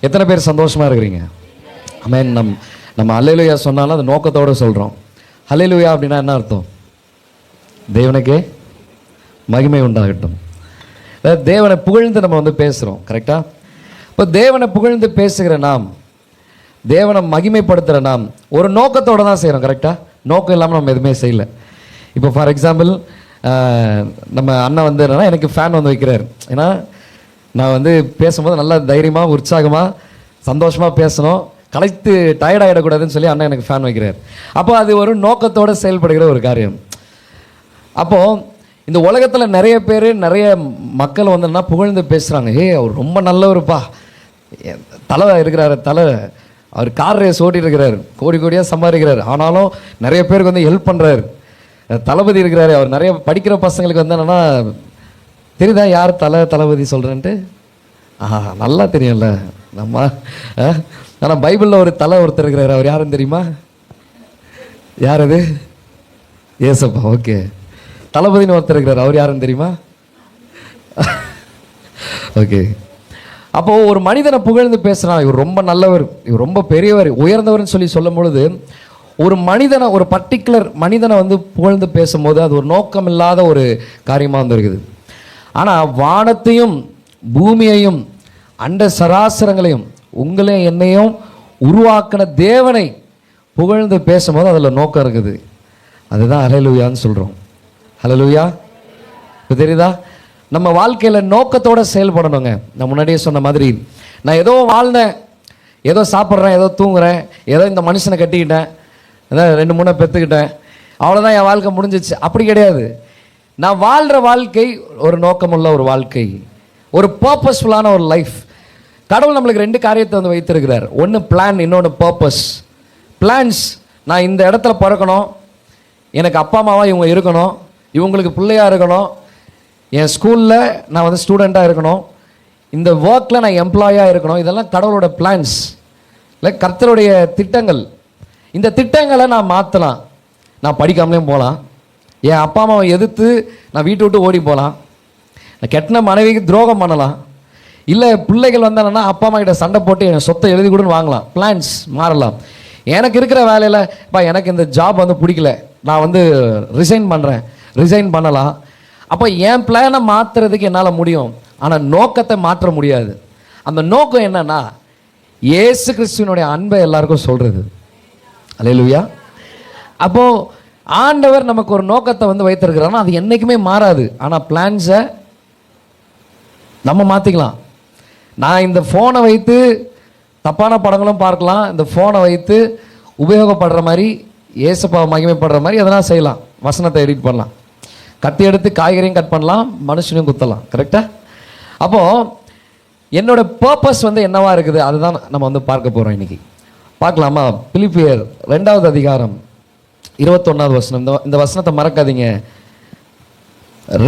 எத்தனை பேர் சந்தோஷமாக இருக்கிறீங்க? ஆமென். நம்ம அல்லேலூயா சொன்னாலும் அது நோக்கத்தோடு சொல்கிறோம். அல்லேலூயா அப்படின்னா என்ன அர்த்தம்? தேவனுக்கே மகிமை உண்டாகட்டும். தேவனை புகழ்ந்து நம்ம வந்து பேசுகிறோம். கரெக்டாக? இப்போ தேவனை புகழ்ந்து பேசுகிற நாம், தேவனை மகிமைப்படுத்துகிற நாம் ஒரு நோக்கத்தோடு தான் செய்கிறோம். கரெக்டாக? நோக்கம் இல்லாமல் நம்ம எதுவுமே செய்யலை. இப்போ ஃபார் எக்ஸாம்பிள் நம்ம அண்ணன் வந்து என்னன்னா எனக்கு ஃபேன் வந்து வைக்கிறார். ஏன்னா நான் வந்து பேசும்போது நல்லா தைரியமாக உற்சாகமாக சந்தோஷமாக பேசணும், கலைத்து டயர்டாகிடக்கூடாதுன்னு சொல்லி அண்ணன் எனக்கு ஃபேன் வைக்கிறார். அப்போ அது ஒரு நோக்கத்தோடு செயல்படுகிற ஒரு காரியம். அப்போது இந்த உலகத்தில் நிறைய பேர் நிறைய மக்கள் வந்து புகழ்ந்து பேசுகிறாங்க. அவர் ரொம்ப நல்லவருப்பா, தலை இருக்கிறாரு, தலை அவர் கார் ரேஸ் ஓட்டிட்டு இருக்கிறார், கோடி கோடியாக சம்பாதிக்கிறார், ஆனாலும் நிறைய பேருக்கு வந்து ஹெல்ப் பண்ணுறாரு. தளபதி இருக்கிறாரு, அவர் நிறைய படிக்கிற பசங்களுக்கு வந்து என்னென்னா தெரியுதா யார் தளபதி சொல்கிறேன்ட்டு? நல்லா தெரியும்ல நம்ம. ஆனால் பைபிளில் ஒரு ஒருத்தர் இருக்கிறார், அவர் யாருன்னு தெரியுமா? யார் அது? ஏசப்பா. ஓகே. தளபதினு ஒருத்தர் இருக்கிறார், அவர் யாருன்னு தெரியுமா? ஓகே. அப்போது ஒரு மனிதனை புகழ்ந்து பேசுகிறான், இவர் ரொம்ப நல்லவர், இவர் ரொம்ப பெரியவர், உயர்ந்தவர்னு சொல்லி சொல்லும் பொழுது ஒரு மனிதனை, ஒரு பர்டிகுலர் மனிதனை வந்து புகழ்ந்து பேசும்போது அது ஒரு நோக்கம் இல்லாத ஒரு காரியமாக வந்துருக்குது. ஆனால் வானத்தையும் பூமியையும் அண்ட சராசரங்களையும் உங்களையும் என்னையும் உருவாக்கின தேவனை புகழ்ந்து பேசும்போது அதில் நோக்கம் இருக்குது. அதுதான் ஹல்லேலூயான்னு சொல்கிறோம். ஹல்லேலூயா. இப்போ தெரியுதா? நம்ம வாழ்க்கையில் நோக்கத்தோடு செயல்படணுங்க. நான் முன்னாடியே சொன்ன மாதிரி, நான் ஏதோ வாழ்ந்தேன், ஏதோ சாப்பிட்றேன், ஏதோ தூங்குறேன், ஏதோ இந்த மனுஷனை கட்டிக்கிட்டேன், ஏதோ 2-3 பெற்றுக்கிட்டேன், அவ்வளோதான் என் வாழ்க்கை முடிஞ்சிச்சு. அப்படி கிடையாது. நான் வாழ்கிற வாழ்க்கை ஒரு நோக்கமுள்ள ஒரு வாழ்க்கை, ஒரு பர்பஸ்ஃபுல்லான ஒரு லைஃப். கடவுள் நம்மளுக்கு 2 காரியத்தை வந்து வைத்திருக்கிறார். ஒன்று பிளான், இன்னொன்று பர்பஸ். பிளான்ஸ், நான் இந்த இடத்துல பிறக்கணும், எனக்கு அப்பா அம்மாவாக இவங்க இருக்கணும், இவங்களுக்கு பிள்ளையாக இருக்கணும், என் ஸ்கூலில் நான் வந்து ஸ்டூடெண்ட்டாக இருக்கணும், இந்த ஒர்க்கில் நான் எம்ப்ளாயாக இருக்கணும். இதெல்லாம் கடவுளோட பிளான்ஸ், இல்லை கர்த்தருடைய திட்டங்கள். இந்த திட்டங்களை நான் மாற்றலாம். நான் படிக்காமலேயும் போகலாம், என் அப்பா அம்மாவை எதிர்த்து நான் வீட்டை விட்டு ஓடி போகலாம், நான் கெட்டின மனைவிக்கு துரோகம் பண்ணலாம், இல்லை பிள்ளைகள் வந்தாங்கன்னா அப்பா அம்மா கிட்ட சண்டை போட்டு என் சொத்தை எழுதி கொடுன்னு வாங்கலாம். பிளான்ஸ் மாறலாம். எனக்கு இருக்கிற வேலையில் எனக்கு இந்த ஜாப் வந்து பிடிக்கல, நான் வந்து ரிசைன் பண்ணலாம். அப்போ என் பிளானை மாற்றுறதுக்கு என்னால் முடியும், ஆனால் நோக்கத்தை மாற்ற முடியாது. அந்த நோக்கம் என்னன்னா இயேசு கிறிஸ்துவினுடைய அன்பை எல்லாருக்கும் சொல்கிறது. அல்லேலூயா. அப்போது ஆண்டவர் நமக்கு ஒரு நோக்கத்தை வந்து வைத்திருக்கிறாருன்னா அது என்றைக்குமே மாறாது. ஆனால் பிளான்ஸை நம்ம மாற்றிக்கலாம். நான் இந்த ஃபோனை வைத்து தப்பான படங்களும் பார்க்கலாம், இந்த ஃபோனை வைத்து உபயோகப்படுற மாதிரி ஏசப்பாவை மகிமைப்படுற மாதிரி எதனா செய்யலாம். வசனத்தை எடிட் பண்ணலாம், கத்தி எடுத்து காய்கறியும் கட் பண்ணலாம், மனுஷனையும் குத்தலாம். கரெக்டாக? அப்போது என்னோட பர்பஸ் வந்து என்னவா இருக்குது அதுதான் நம்ம வந்து பார்க்க போகிறோம் இன்றைக்கி. பார்க்கலாமா? பிலிப்பியர் 2வது அதிகாரம் 21வது வசனம். இந்த வசனத்தை மறக்காதீங்க.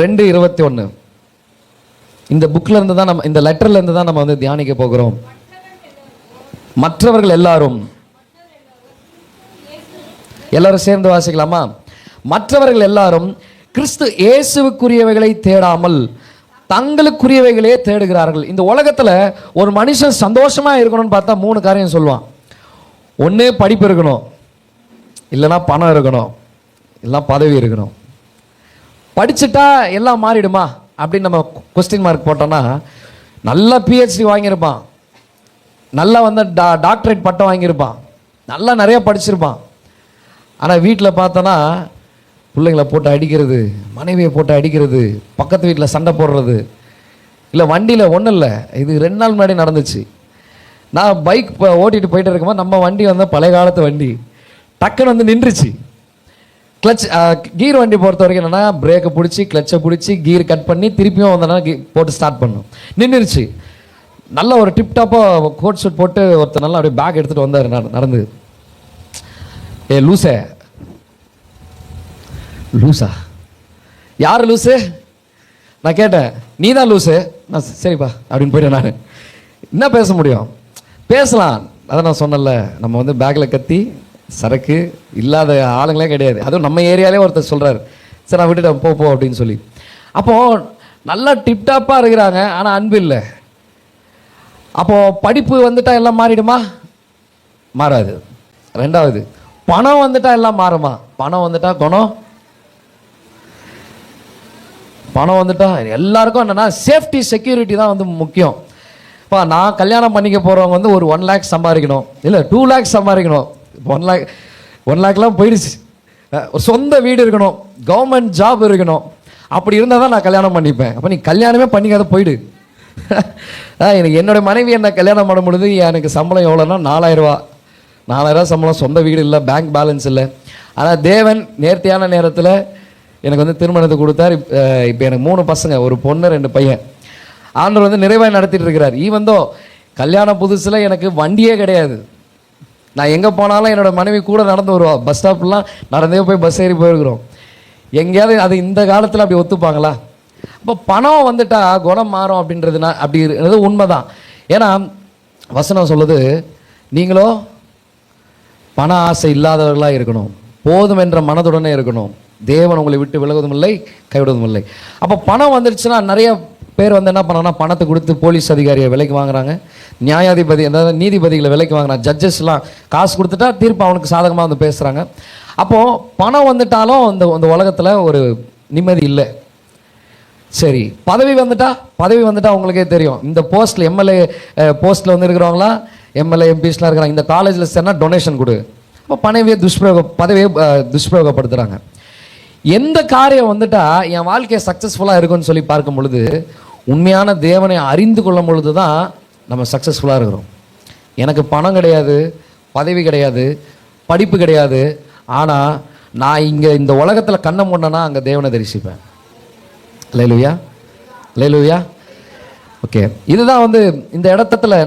2:21. இந்த புக்கில் இருந்து தான் நம்ம, இந்த லெட்டர்ல இருந்து தான் நம்ம வந்து தியானிக்க போகிறோம். மற்றவர்கள் எல்லாரும் சேர்ந்து வாசிக்கலாமா? மற்றவர்கள் எல்லாரும் கிறிஸ்து இயேசுவுக்குரியவைகளை தேடாமல் தங்களுக்குரியவைகளே தேடுகிறார்கள். இந்த உலகத்தில் ஒரு மனுஷன் சந்தோஷமாக இருக்கணும்னு பார்த்தா 3 காரியம் சொல்லுவான். ஒன்று படிப்பு இருக்கணும், இல்லைன்னா பணம் இருக்கணும், இல்லைனா பதவி இருக்கணும். படிச்சுட்டா எல்லாம் மாறிடுமா அப்படின்னு நம்ம கொஸ்டின் மார்க் போட்டோன்னா, நல்லா பிஹெச்டி வாங்கியிருப்பான், நல்லா வந்து டாக்டரேட் பட்டம் வாங்கியிருப்பான், நல்லா நிறைய படிச்சிருப்பான். ஆனால் வீட்டில் பார்த்தோன்னா பிள்ளைங்களை போட்டு அடிக்கிறது, மனைவியை போட்டு அடிக்கிறது, பக்கத்து வீட்டில் சண்டை போடுறது, இல்லை வண்டியில் ஒன்றும் இல்லை. இது 2 நாள் முன்னாடி நடந்துச்சு. நான் பைக் ஓட்டிகிட்டு போயிட்டு இருக்கும்போது நம்ம வண்டி வந்து பழைய காலத்து வண்டி டக்குன்னு வந்து நின்றுச்சு. கிளச் கீர் வண்டி பொறுத்த வரைக்கும் என்னென்னா பிரேக்கை பிடிச்சி கிளச்சை பிடிச்சி கீர் கட் பண்ணி திருப்பியும் வந்தோன்னா போட்டு ஸ்டார்ட் பண்ணணும். நின்றுச்சு. நல்ல ஒரு டிப்டாப்பாக கோட் ஷூட் போட்டு ஒருத்தர் நல்லா அப்படியே பேக் எடுத்துகிட்டு வந்தார் நடந்து. லூசா? யார் லூசு? நான் கேட்டேன். நீ தான் லூசு. நான் சரிப்பா அப்படின்னு போயிட்டேன். நான் என்ன பேச முடியும்? பேசலாம், அதை நான் சொன்னல. நம்ம வந்து பேக்கில் கத்தி சரக்கு இல்லாத ஆளுங்களே கிடையாது. அதுவும் நம்ம ஏரியாலே ஒருத்தர் சொல்கிறார், சரி நான் விட்டுட்டேன் போ அப்படின்னு சொல்லி. அப்போது நல்லா டிப்டாப்பாக இருக்கிறாங்க, ஆனால் அன்பு இல்லை. அப்போ படிப்பு வந்துட்டா எல்லாம் மாறிடுமா? மாறாது. ரெண்டாவது, பணம் வந்துட்டா எல்லாம் மாறுமா? பணம் வந்துட்டா பணம் வந்துட்டா எல்லாருக்கும் என்னன்னா சேஃப்டி செக்யூரிட்டி தான் வந்து முக்கியம். இப்போ நான் கல்யாணம் பண்ணிக்க போகிறவங்க வந்து ஒரு 1 lakh சம்பாதிக்கணும், இல்லை 2 lakh சம்பாதிக்கணும். 1 lakh போயிடுச்சு. ஒரு சொந்த வீடு இருக்கணும், கவர்மெண்ட் ஜாப் இருக்கணும். அப்படி இருந்தால் தான் நான் கல்யாணம் பண்ணிப்பேன். அப்போ நீ கல்யாணமே பண்ணிக்காத போயிடு. எனக்கு என்னுடைய மனைவி என்ன கல்யாணம் பண்ண பொழுது எனக்கு சம்பளம் எவ்வளோன்னா 4000 சம்பளம், சொந்த வீடு இல்லை, பேங்க் பேலன்ஸ் இல்லை. ஆனால் தேவன் நேர்த்தியான நேரத்தில் எனக்கு வந்து திருமணத்தை கொடுத்தார். இப்போ எனக்கு 3 பசங்க, ஒரு பொண்ணு 2 பையன். ஆண்டவர் வந்து நிறைவாக நடத்திட்டு இருக்கிறார். ஈவந்தோ கல்யாண புதுசில் எனக்கு வண்டியே கிடையாது. நான் எங்கே போனாலும் என்னோடய மனைவி கூட நடந்து வருவா. பஸ் ஸ்டாப்லாம் நடந்தே போய் பஸ் ஏறி போயிருக்கிறோம். எங்கேயாவது அது இந்த காலத்தில் அப்படி ஒத்துப்பாங்களா? அப்போ பணம் வந்துட்டா குணம் மாறும் அப்படின்றதுனா அப்படின்றது உண்மைதான். ஏன்னா வசனம் சொல்லுது, நீங்களோ பண ஆசை இல்லாதவர்களாக இருக்கணும், போதும் என்ற மனதுடனே இருக்கணும், தேவன் உங்களை விட்டு விலகுவதும் இல்லை கைவிடுவதும் இல்லை. அப்போ பணம் வந்துடுச்சுன்னா நிறைய பேர் வந்து என்ன பண்ணாங்கன்னா பணத்தை கொடுத்து போலீஸ் அதிகாரியை விலைக்கு வாங்குறாங்க, நியாயாதிபதி அதாவது நீதிபதிகளை விலைக்கு வாங்குறாங்க, ஜட்ஜஸ்லாம் காசு கொடுத்துட்டா தீர்ப்பு அவனுக்கு சாதகமாக வந்து பேசுகிறாங்க. அப்போது பணம் வந்துட்டாலும் இந்த உலகத்தில் ஒரு நிம்மதி இல்லை. சரி, பதவி வந்துட்டா உங்களுக்கே தெரியும். இந்த போஸ்ட்டில் எம்எல்ஏ போஸ்ட்டில் வந்து இருக்கிறவங்களாம் எம்எல்ஏ எம்பிஸ்லாம் இருக்கிறாங்க. இந்த காலேஜில் சேர்னா டொனேஷன் கொடு. அப்போ பதவியை துஷ்பிரயோகப்படுத்துகிறாங்க. எந்த காரியம் வந்துட்டா என் வாழ்க்கையை சக்ஸஸ்ஃபுல்லாக இருக்குன்னு சொல்லி பார்க்கும் பொழுது, உண்மையான தேவனை அறிந்து கொள்ளும் பொழுது தான் நம்ம சக்ஸஸ்ஃபுல்லாக இருக்கிறோம். எனக்கு பணம் கிடையாது, பதவி கிடையாது, படிப்பு கிடையாது, ஆனால் நான் இங்கே இந்த உலகத்தில் கண்ணை மூடனா அங்கே தேவனை தரிசிப்பேன். அல்லேலூயா. ஓகே, இதுதான் வந்து இந்த இடத்துல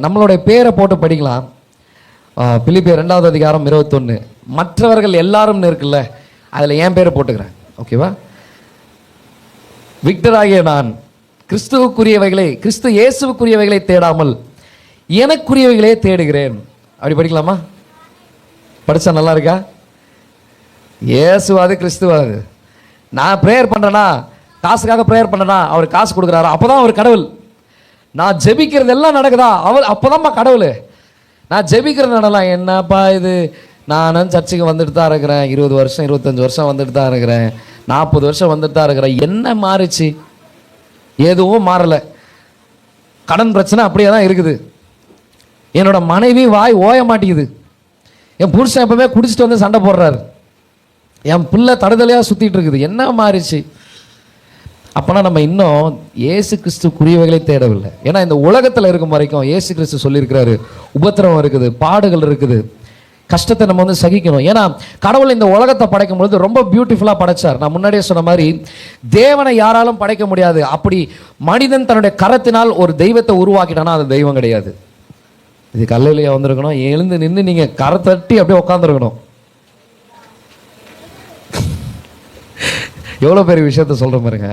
நம்மளுடைய பேரை போட்டு படிக்கலாம். பிலிப்பியர் 2வது அதிகாரம் 21. மற்றவர்கள் எல்லாரும்னு இருக்குல்ல, அதில் என் பேரை போட்டுக்கிறேன். ஓகேவா? விக்டர் ஆகிய நான் கிறிஸ்து இயேசுவுக்குரியவைகளை தேடாமல் எனக்குரியவைகளே தேடுகிறேன். அப்படி படிக்கலாமா? படித்தா நல்லா இருக்கா? இயேசுவாது கிறிஸ்துவாது. நான் ப்ரேயர் பண்ணுறேன்னா, காசுக்காக ப்ரேயர் பண்ணுறேன்னா அவர் காசு கொடுக்குறாரா? அப்போ தான் அவர் கடவுள். நான் ஜெபிக்கிறது எல்லாம் நடக்குதா? அப்போ தான்ப்பா கடவுள். நான் ஜெபிக்கிறது நடலாம். என்னப்பா இது, நானும் சர்ச்சுக்கு வந்துட்டு தான் இருக்கிறேன், 20 வருஷம் 25 வருஷம் வந்துட்டு தான் இருக்கிறேன், 40 வருஷம் வந்துட்டு தான் இருக்கிறேன். என்ன மாறிச்சு? எதுவும் மாறலை. கடன் பிரச்சனை அப்படியே தான் இருக்குது. என்னோட மனைவி வாய் ஓய மாட்டேங்குது. என் புருஷன் எப்பவுமே குடிச்சிட்டு வந்து சண்டை போடுறாரு. என் பிள்ளை தடுதலையாக சுற்றிட்டு இருக்குது. என்ன மாறிச்சு? அப்போனா நம்ம இன்னும் இயேசு கிறிஸ்துக்குரியவைகளை தேடவில்லை. ஏன்னா இந்த உலகத்தில் இருக்கும் வரைக்கும் இயேசு கிறிஸ்து சொல்லியிருக்கிறாரு, உபத்திரவம் இருக்குது, பாடுகள் இருக்குது, கஷ்டத்தை நம்ம வந்து சகிக்கணும். ஏன்னா கடவுள் இந்த உலகத்தை படைக்கும் பொழுது ரொம்ப பியூட்டிஃபுல்லாக படைச்சார். நான் முன்னாடியே சொன்ன மாதிரி தேவனை யாராலும் படைக்க முடியாது. அப்படி மனிதன் தன்னுடைய கரத்தினால் ஒரு தெய்வத்தை உருவாக்கிட்டானா அது தெய்வம் கிடையாது. இது கல்லையிலேயே வந்திருக்கணும், எழுந்து நின்று நீங்கள் கரை தட்டி அப்படியே உட்காந்துருக்கணும். எவ்வளோ பெரிய விஷயத்த சொல்கிற பாருங்க.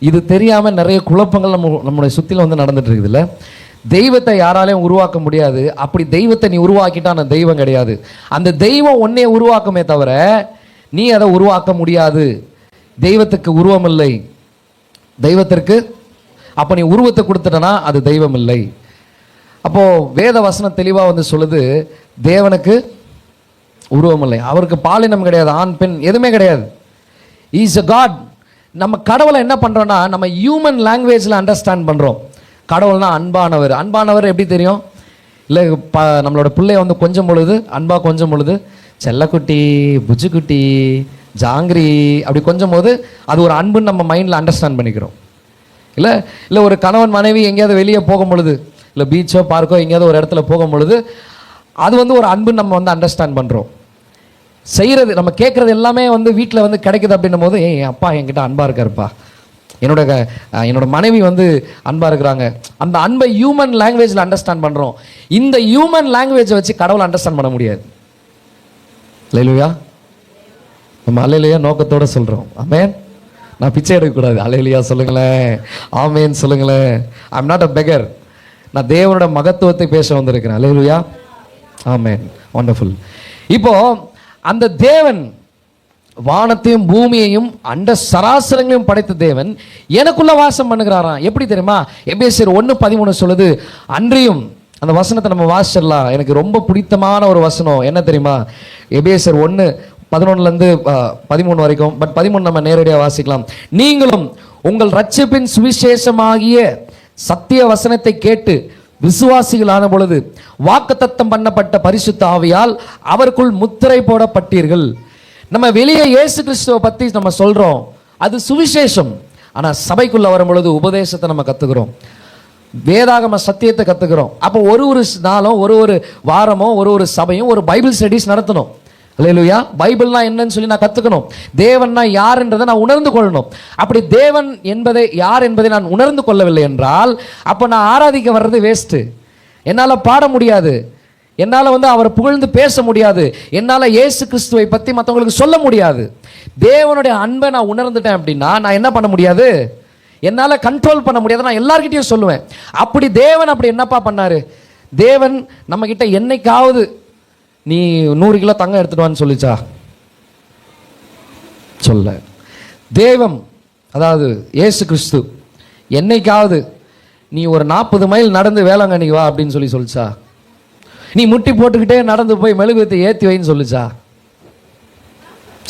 இது தெரியாமல் நிறைய குழப்பங்கள் நம்முடைய சுற்றில வந்து நடந்துட்டு இருக்குதுல்ல. தெய்வத்தை யாராலையும் உருவாக்க முடியாது. அப்படி தெய்வத்தை நீ உருவாக்கிட்டா அந்த தெய்வம் கிடையாது. அந்த தெய்வம் ஒன்னே உருவாக்குமே தவிர நீ அதை உருவாக்க முடியாது. தெய்வத்துக்கு உருவம் இல்லை. தெய்வத்திற்கு அப்போ நீ உருவத்தை கொடுத்துட்டனா அது தெய்வம் இல்லை. அப்போ வேத வசனம் தெளிவாக வந்து சொல்லுது, தேவனுக்கு உருவம் இல்லை, அவருக்கு பாலினம் கிடையாது, ஆண் பெண் எதுவுமே கிடையாது. Is a God. நம்ம கடவுளை என்ன பண்ணுறோன்னா நம்ம ஹியூமன் லாங்குவேஜில் அண்டர்ஸ்டாண்ட் பண்ணுறோம். கடவுள்னா அன்பானவர். அன்பானவர் எப்படி தெரியும்? இல்லை நம்மளோட பிள்ளைய வந்து கொஞ்சம் பொழுது அன்பா கொஞ்சம் பொழுது செல்லக்குட்டி, புஜுக்குட்டி, ஜாங்கிரி அப்படி கொஞ்சம் போது அது ஒரு அன்புன்னு நம்ம மைண்டில் அண்டர்ஸ்டாண்ட் பண்ணிக்கிறோம். இல்லை ஒரு கணவன் மனைவி எங்கேயாவது வெளியே போகும் பொழுது, இல்லை பீச்சோ பார்க்கோ எங்கேயாவது ஒரு இடத்துல போகும் பொழுது அது வந்து ஒரு அன்புன்னு நம்ம வந்து அண்டர்ஸ்டாண்ட் பண்ணுறோம். செய்கிறது நம்ம கேட்குறது எல்லாமே வந்து வீட்டில் வந்து கிடைக்குது அப்படின்னும் போது, என் அப்பா என்கிட்ட அன்பாக இருக்காருப்பா, என்னோட மனைவி வந்து அன்பாக இருக்கிறாங்க. அந்த அன்பை ஹியூமன் லாங்குவேஜில் அண்டர்ஸ்டாண்ட் பண்ணுறோம். இந்த ஹியூமன் லாங்குவேஜை வச்சு கடவுளை அண்டர்ஸ்டாண்ட் பண்ண முடியாது. அல்லேலூயா. நம்ம அல்லேலூயா நோக்கத்தோடு சொல்கிறோம். ஆமென். நான் பிச்சை எடுக்கக்கூடாது. அல்லேலூயா சொல்லுங்களேன், ஆமென் சொல்லுங்களேன். I am not a beggar. நான் தேவனோட மகத்துவத்தை பேச வந்திருக்கிறேன். அல்லேலூயா, ஆமென், வண்டர்ஃபுல். இப்போ அந்த தேவன் வானத்தையும் பூமியையும் அண்ட சராசரங்களையும் படைத்த தேவன் எனக்குள்ள வாசம் பண்ணுகிறாராம். எப்படி தெரியுமா? எபேசியர் 1:13 சொல்லுது. அன்றியும் அந்த வசனத்தை நம்ம வாசிச்சிடலாம். எனக்கு ரொம்ப பிடித்தமான ஒரு வசனம் என்ன தெரியுமா? எபேசியர் 1:11 13 வரைக்கும். பட் 13 நம்ம நேரடியாக வாசிக்கலாம். நீங்களும் உங்கள் ரட்சிப்பின் சுவிசேஷமாகிய சத்திய வசனத்தை கேட்டு விசுவாசிகள் ஆன பொழுது வாக்குத்தத்தம் பண்ணப்பட்ட பரிசுத்த ஆவியால் அவருக்குள் முத்திரை போடப்பட்டீர்கள். நம்ம வெளியே இயேசு கிறிஸ்துவை பத்தி நம்ம சொல்றோம், அது சுவிசேஷம். ஆனா சபைக்குள்ள வரும் பொழுது உபதேசத்தை நம்ம கத்துக்கிறோம், வேதாகம சத்தியத்தை கத்துக்கிறோம். அப்போ ஒரு நாளும் ஒரு வாரமோ ஒரு சபையும் ஒரு பைபிள் ஸ்டடிஸ் நடத்தணும். அல்லேலூயா. பைபிள்னா என்னன்னு சொல்லி நான் கத்துக்கணும். தேவன்னா யார் என்றதை நான் உணர்ந்து கொள்ளணும். அப்படி தேவன் என்பதை யார் என்பதை நான் உணர்ந்து கொள்ளவில்லை என்றால் அப்போ நான் ஆராதிக்க வர்றது வேஸ்ட். என்னால் பாட முடியாது, என்னால் அவரை புகழ்ந்து பேச முடியாது, என்னால் இயேசு கிறிஸ்துவை பற்றி மற்றவங்களுக்கு சொல்ல முடியாது. தேவனுடைய அன்பை நான் உணர்ந்துட்டேன் அப்படின்னா நான் என்ன பண்ண முடியாது, என்னால் கண்ட்ரோல் பண்ண முடியாது. நான் எல்லார்கிட்டையும் சொல்லுவேன். அப்படி தேவன் அப்படி என்னப்பா பண்ணாரு? தேவன் நம்ம கிட்ட என்னைக்காவது நீ 100 கிலோ தங்கம் எடுத்துட்டு வான்னு சொல்லிச்சா? சொல்ல. தேவன் அதாவது இயேசு கிறிஸ்து என்னைக்காவது நீ ஒரு 40 மைல் நடந்து வேளாங்கண்ணிக்கு வா அப்படின்னு சொல்லிச்சா? நீ முட்டி போட்டுக்கிட்டே நடந்து போய் மெழுகுவத்தை ஏற்றி வைன்னு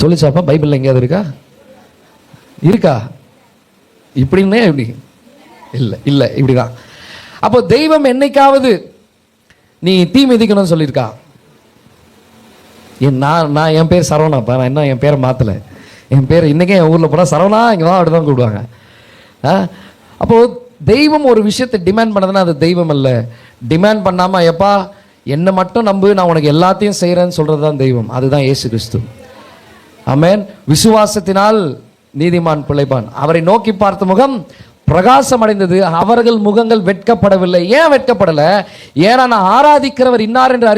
சொல்லிச்சாப்பா? பைபிள்ல எங்கேயாவது இருக்கா? இப்படின்னே இப்படி இல்லை இப்படிதான். அப்போ தெய்வம் என்னைக்காவது நீ தீ மிதிக்கணும்னு சொல்லியிருக்கா? நான் என் பேர் சரவணாப்பா, நான் என்ன என் பேரை மாற்றலை. என் பேர் இன்றைக்கே என் ஊரில் போனால் சரவணா இங்கே தான் அப்படி தான் கூப்பிடுவாங்க. அப்போது தெய்வம் ஒரு விஷயத்தை டிமாண்ட் பண்ணதுன்னா அது தெய்வம் அல்ல. டிமாண்ட் பண்ணாமல் எப்பா என்னை மட்டும் நம்பு, நான் உனக்கு எல்லாத்தையும் செய்கிறேன்னு சொல்கிறது தான் தெய்வம். அதுதான் இயேசு கிறிஸ்து. ஆமென். விசுவாசத்தினால் நீதிமான் பிழைப்பான். அவரை நோக்கி பார்த்த முகம் பிரகாசம் அடைந்தது, அவர்கள் முகங்கள் வெட்கப்படவில்லை. ஏன் வெட்கப்படலை? ஏன்னா நான் ஆராதிக்கிறவர் இன்னார் என்று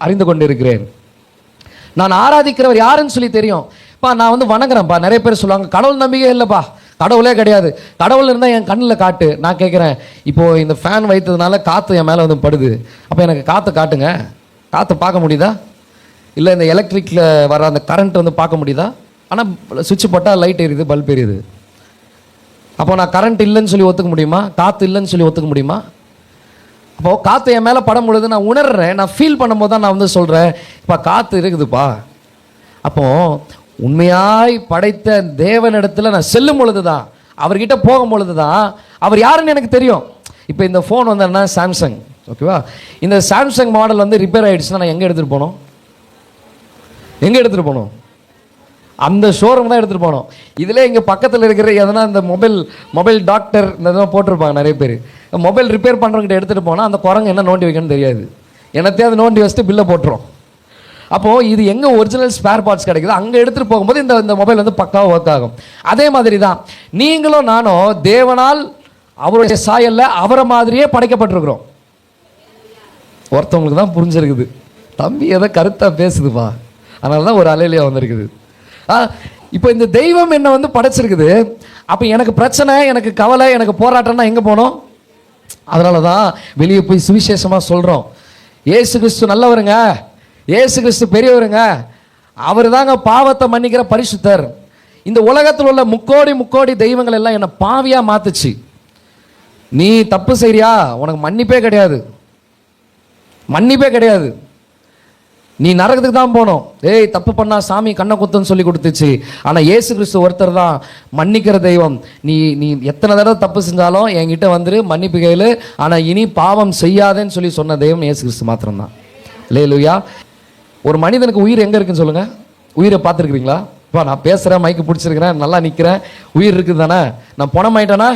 அறிந்து கொண்டிருக்கிறேன். நான் ஆராதிக்கிறவர் யாருன்னு சொல்லி தெரியும். நான் வணங்குறேன்ப்பா. நிறைய பேர் சொல்லுவாங்க கடவுள் நம்பிக்கை இல்லைப்பா, கடவுளே கிடையாது. கடவுள் இருந்தால் என் கண்ணில் காட்டு. நான் கேட்குறேன், இப்போது இந்த ஃபேன் வைத்ததுனால காற்று என் மேலே படுது. அப்போ எனக்கு காற்று காட்டுங்க. காற்று பார்க்க முடியுதா? இல்லை இந்த எலக்ட்ரிக்கில் வர அந்த கரண்ட் பார்க்க முடியுதா? ஆனால் சுவிட்ச் போட்டால் லைட் எரியுது, பல்ப் எரியுது. அப்போ நான் கரண்ட் இல்லைன்னு சொல்லி ஒத்துக்க முடியுமா? காற்று இல்லைன்னு சொல்லி ஒத்துக்க முடியுமா? அப்போது காற்று என் மேலே படம் பொழுது நான் உணர்றேன், நான் ஃபீல் பண்ணும்போது தான் நான் சொல்கிறேன், இப்போ காற்று இருக்குதுப்பா. அப்போது உண்மையாய் படைத்த தேவனிடத்தில் நான் செல்லும் பொழுது தான், அவர்கிட்ட போகும் பொழுது தான் அவர் யாருன்னு எனக்கு தெரியும். இப்போ இந்த ஃபோன் வந்தேன்னா சாம்சங், ஓகேவா? இந்த சாம்சங் மாடல் ரிப்பேர் ஆகிடுச்சுன்னா நான் எங்கே எடுத்துகிட்டு போகணும்? அந்த ஷோரூம் தான் எடுத்துகிட்டு போனோம். இதில் இங்கே பக்கத்தில் இருக்கிற எதனா இந்த மொபைல் டாக்டர் இந்த இதெல்லாம் போட்டிருப்பாங்க நிறைய பேர். மொபைல் ரிப்பேர் பண்ணுறவங்கிட்ட எடுத்துகிட்டு போனால் அந்த குரங்கு என்ன நோண்டி வைக்கணும்னு தெரியாது, என்னத்தையாவது நோண்டி வச்சுட்டு பில்லை போட்டுரும். அப்போது இது எங்கே ஒரிஜினல் ஸ்பேர் பார்ட்ஸ் கிடைக்குது அங்கே எடுத்துகிட்டு போகும்போது இந்த மொபைல் பக்காவாக ஒர்க் ஆகும். அதே மாதிரி தான் நீங்களும் நானும் தேவனால் அவருடைய சாயல்ல அவரை மாதிரியே படைக்கப்பட்டிருக்கிறோம். ஒருத்தவங்களுக்கு தான் புரிஞ்சிருக்குது, தம்பி எதை கருத்தாக பேசுதுப்பா, அதனால தான் ஒரு அலையிலையா வந்திருக்குது. இப்போ இந்த தெய்வம் என்ன படைச்சிருக்குது. அப்போ எனக்கு பிரச்சனை, எனக்கு கவலை, எனக்கு போராட்டம்னா எங்கே போனோம்? அதனால தான் வெளியே போய் சுவிசேஷமாக சொல்கிறோம். ஏசு கிறிஸ்து நல்லவருங்க, ஏசு கிறிஸ்து பெரியவருங்க, அவர் தாங்க பாவத்தை மன்னிக்கிற பரிசுத்தர். இந்த உலகத்தில் உள்ள முக்கோடி தெய்வங்கள் எல்லாம் என்னை பாவியாக மாத்துச்சு. நீ தப்பு செய்றியா, உனக்கு மன்னிப்பே கிடையாது, நீ நரகத்துக்கு தான் போனோம். ஏய் தப்பு பண்ணா சாமி கண்ணை குத்துன்னு சொல்லி கொடுத்துச்சு. ஆனால் ஏசு கிறிஸ்து ஒருத்தர் தான் மன்னிக்கிற தெய்வம். நீ எத்தனை தடவை தப்பு செஞ்சாலும் என்கிட்ட மன்னிப்பு கையில், ஆனால் இனி பாவம் செய்யாதேன்னு சொல்லி சொன்ன தெய்வம் ஏசு கிறிஸ்து மாத்திரம்தான். அல்லேலூயா. ஒரு மனிதனுக்கு உயிர் எங்கே இருக்குன்னு சொல்லுங்கள். உயிரை பார்த்துருக்குறீங்களா? இப்போ நான் பேசுகிறேன், மைக்கு பிடிச்சிருக்கிறேன், நல்லா நிற்கிறேன், உயிர் இருக்குது தானே. நான் பணம் ஆயிட்டேனா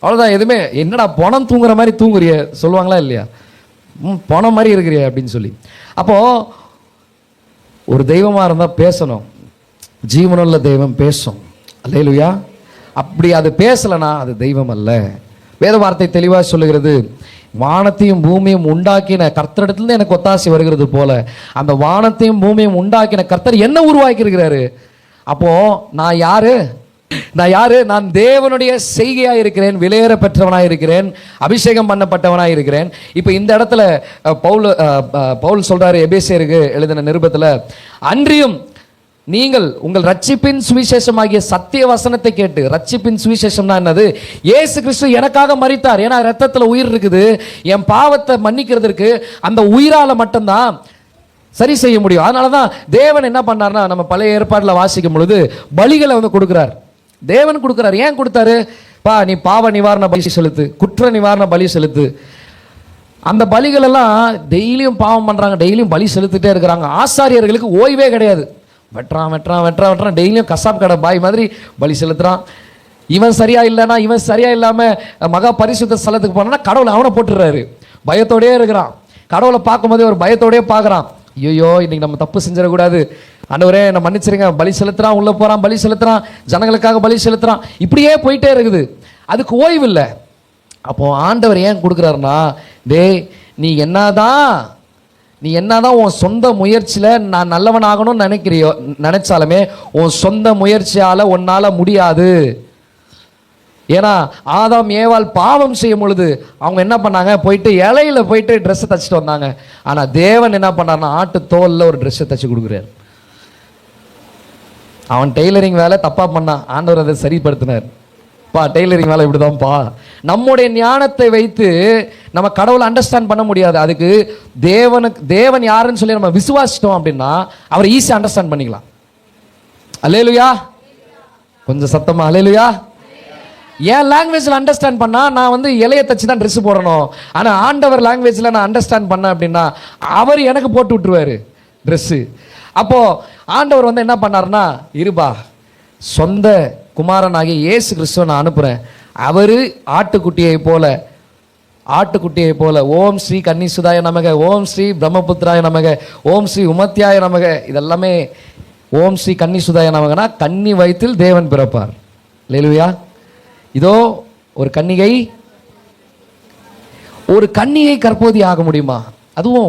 அவ்வளோதான். எதுவுமே என்னடா பணம் தூங்குற மாதிரி தூங்குறிய சொல்லுவாங்களா இல்லையா? பணம் மாதிரி இருக்கிறிய அப்படின்னு சொல்லி. அப்போது ஒரு தெய்வமாக இருந்தால் பேசணும், ஜீவனுள்ள தெய்வம் பேசும். அல்லேலூயா. அப்படி அது பேசலைன்னா அது தெய்வம் அல்ல. வேத வார்த்தை தெளிவாக சொல்லுகிறது, வானத்தையும் பூமியும் உண்டாக்கின கர்த்தரிடத்துலேருந்து எனக்கு ஒத்தாசை வருகிறது போல அந்த வானத்தையும் பூமியும் உண்டாக்கின கர்த்தர் என்ன உருவாக்கி இருக்கிறாரு. அப்போ நான் யாரு? நான் தேவனுடைய செய்கையாக இருக்கிறேன், விலையேற பெற்றவனாக இருக்கிறேன், அபிஷேகம் பண்ணப்பட்டவனாக இருக்கிறேன். இப்போ இந்த இடத்துல பவுல் சொல்றாரு எபேசியருக்கு எழுதின நிருபத்தில், அன்றியும் நீங்கள் உங்கள் ரட்சிப்பின் சுவிசேஷமாகிய சத்திய வசனத்தை கேட்டு, ரட்சிப்பின் சுவிசேஷம்னா என்னது? இயேசு கிறிஸ்து எனக்காக மரித்தார். ஏன்னா ரத்தத்தில் உயிர் இருக்குது. என் பாவத்தை மன்னிக்கிறதுக்கு அந்த உயிரால மட்டும்தான் சரி செய்ய முடியும். அதனால தான் தேவன் என்ன பண்ணார்னா, நம்ம பழைய ஏற்பாட்டில் வாசிக்கும் பொழுது பலிகளை வந்து கொடுக்குறார். தேவன் கொடுக்குறார். ஏன் கொடுத்தாரு? நீ பாவ நிவாரண பலி செலுத்து, குற்ற நிவாரண பலி செலுத்து. அந்த பலிகள் எல்லாம் டெய்லியும் பாவம் பண்றாங்க, டெய்லியும் பலி செலுத்திட்டே இருக்கிறாங்க. ஆசாரியர்களுக்கு ஓய்வே கிடையாது. வெட்டுறான் டெய்லியும் கசாப் கடை பாய் மாதிரி பலி செலுத்துறான். இவன் சரியா இல்லைன்னா, இவன் சரியா இல்லாம மகா பரிசுத்த ஸ்தலத்துக்கு போனா கடவுளை அவனை போட்டுறாரு. பயத்தோடயே இருக்கிறான். கடவுளை பார்க்கும்போது ஒரு பயத்தோடயே பார்க்குறான். ஐயோ இன்னைக்கு நம்ம தப்பு செஞ்சிடக்கூடாது, ஆண்டவரே என்ன மன்னிச்சிருங்க. பலி செலுத்துறான், உள்ள போறான், பலி செலுத்துறான், ஜனங்களுக்காக பலி செலுத்துறான். இப்படியே போயிட்டே இருக்குது. அதுக்கு ஓய்வு இல்லை. அப்போ ஆண்டவர் ஏன் கொடுக்குறாருன்னா, நீ என்னதான் உன் சொந்த முயற்சியில் நான் நல்லவன் ஆகணும்னு நினைச்சாலுமே உன் சொந்த முயற்சியால் உன்னால முடியாது. ஏன்னா ஆதாம் ஏவாள் பாவம் செய்யும் பொழுது அவங்க என்ன பண்ணாங்க? போயிட்டு இலையில போயிட்டு ட்ரெஸ்ஸை தைச்சிட்டு வந்தாங்க. ஆனால் தேவன் என்ன பண்ணார்னா, ஆட்டு தோலில் ஒரு ட்ரெஸ்ஸை தைச்சு கொடுக்குறாரு. அவன் டெய்லரிங் வேலை தப்பாக பண்ணான், ஆண்டவர் அதை சரிப்படுத்தினார். டெய்லரிங் வேலை இப்படிதான்ப்பா. நம்முடைய ஞானத்தை வைத்து நம்ம கடவுளை அண்டர்ஸ்டாண்ட் பண்ண முடியாது. அதுக்கு தேவன் யாருன்னு சொல்லி நம்ம விசுவாசிட்டோம் அப்படின்னா அவரை ஈஸியாக அண்டர்ஸ்டாண்ட் பண்ணிக்கலாம். அல்லேலுயா, கொஞ்சம் சத்தமா அல்லேலுயா. என் லாங்குவேஜில் அண்டர்ஸ்டாண்ட் பண்ணா நான் வந்து இலைய தச்சு தான் ட்ரெஸ் போடணும். ஆனால் ஆண்டவர் லாங்குவேஜில் நான் அண்டர்ஸ்டாண்ட் பண்ணேன் அப்படின்னா அவர் எனக்கு போட்டு விட்டுருவாரு ட்ரெஸ்ஸு. அப்போ ஆண்டவர் வந்து என்ன பண்ணாருன்னா, இருபா சொந்த குமாரனாகிய இயேசு கிறிஸ்துவை நான் அனுப்புகிறேன். அவர் ஆட்டுக்குட்டியை போல ஓம் ஸ்ரீ கன்னிசுதாய நமக, ஓம் ஸ்ரீ பிரம்மபுத்திராய நமக, ஓம் ஸ்ரீ உமத்தியாய நமக, இதெல்லாமே ஓம் ஸ்ரீ கன்னிசுதாய நமகனா கன்னி வயிற்றில் தேவன் பிறப்பார். அல்லேலூயா. இதோ ஒரு கன்னிகை கற்போதி ஆக முடியுமா? அதுவும்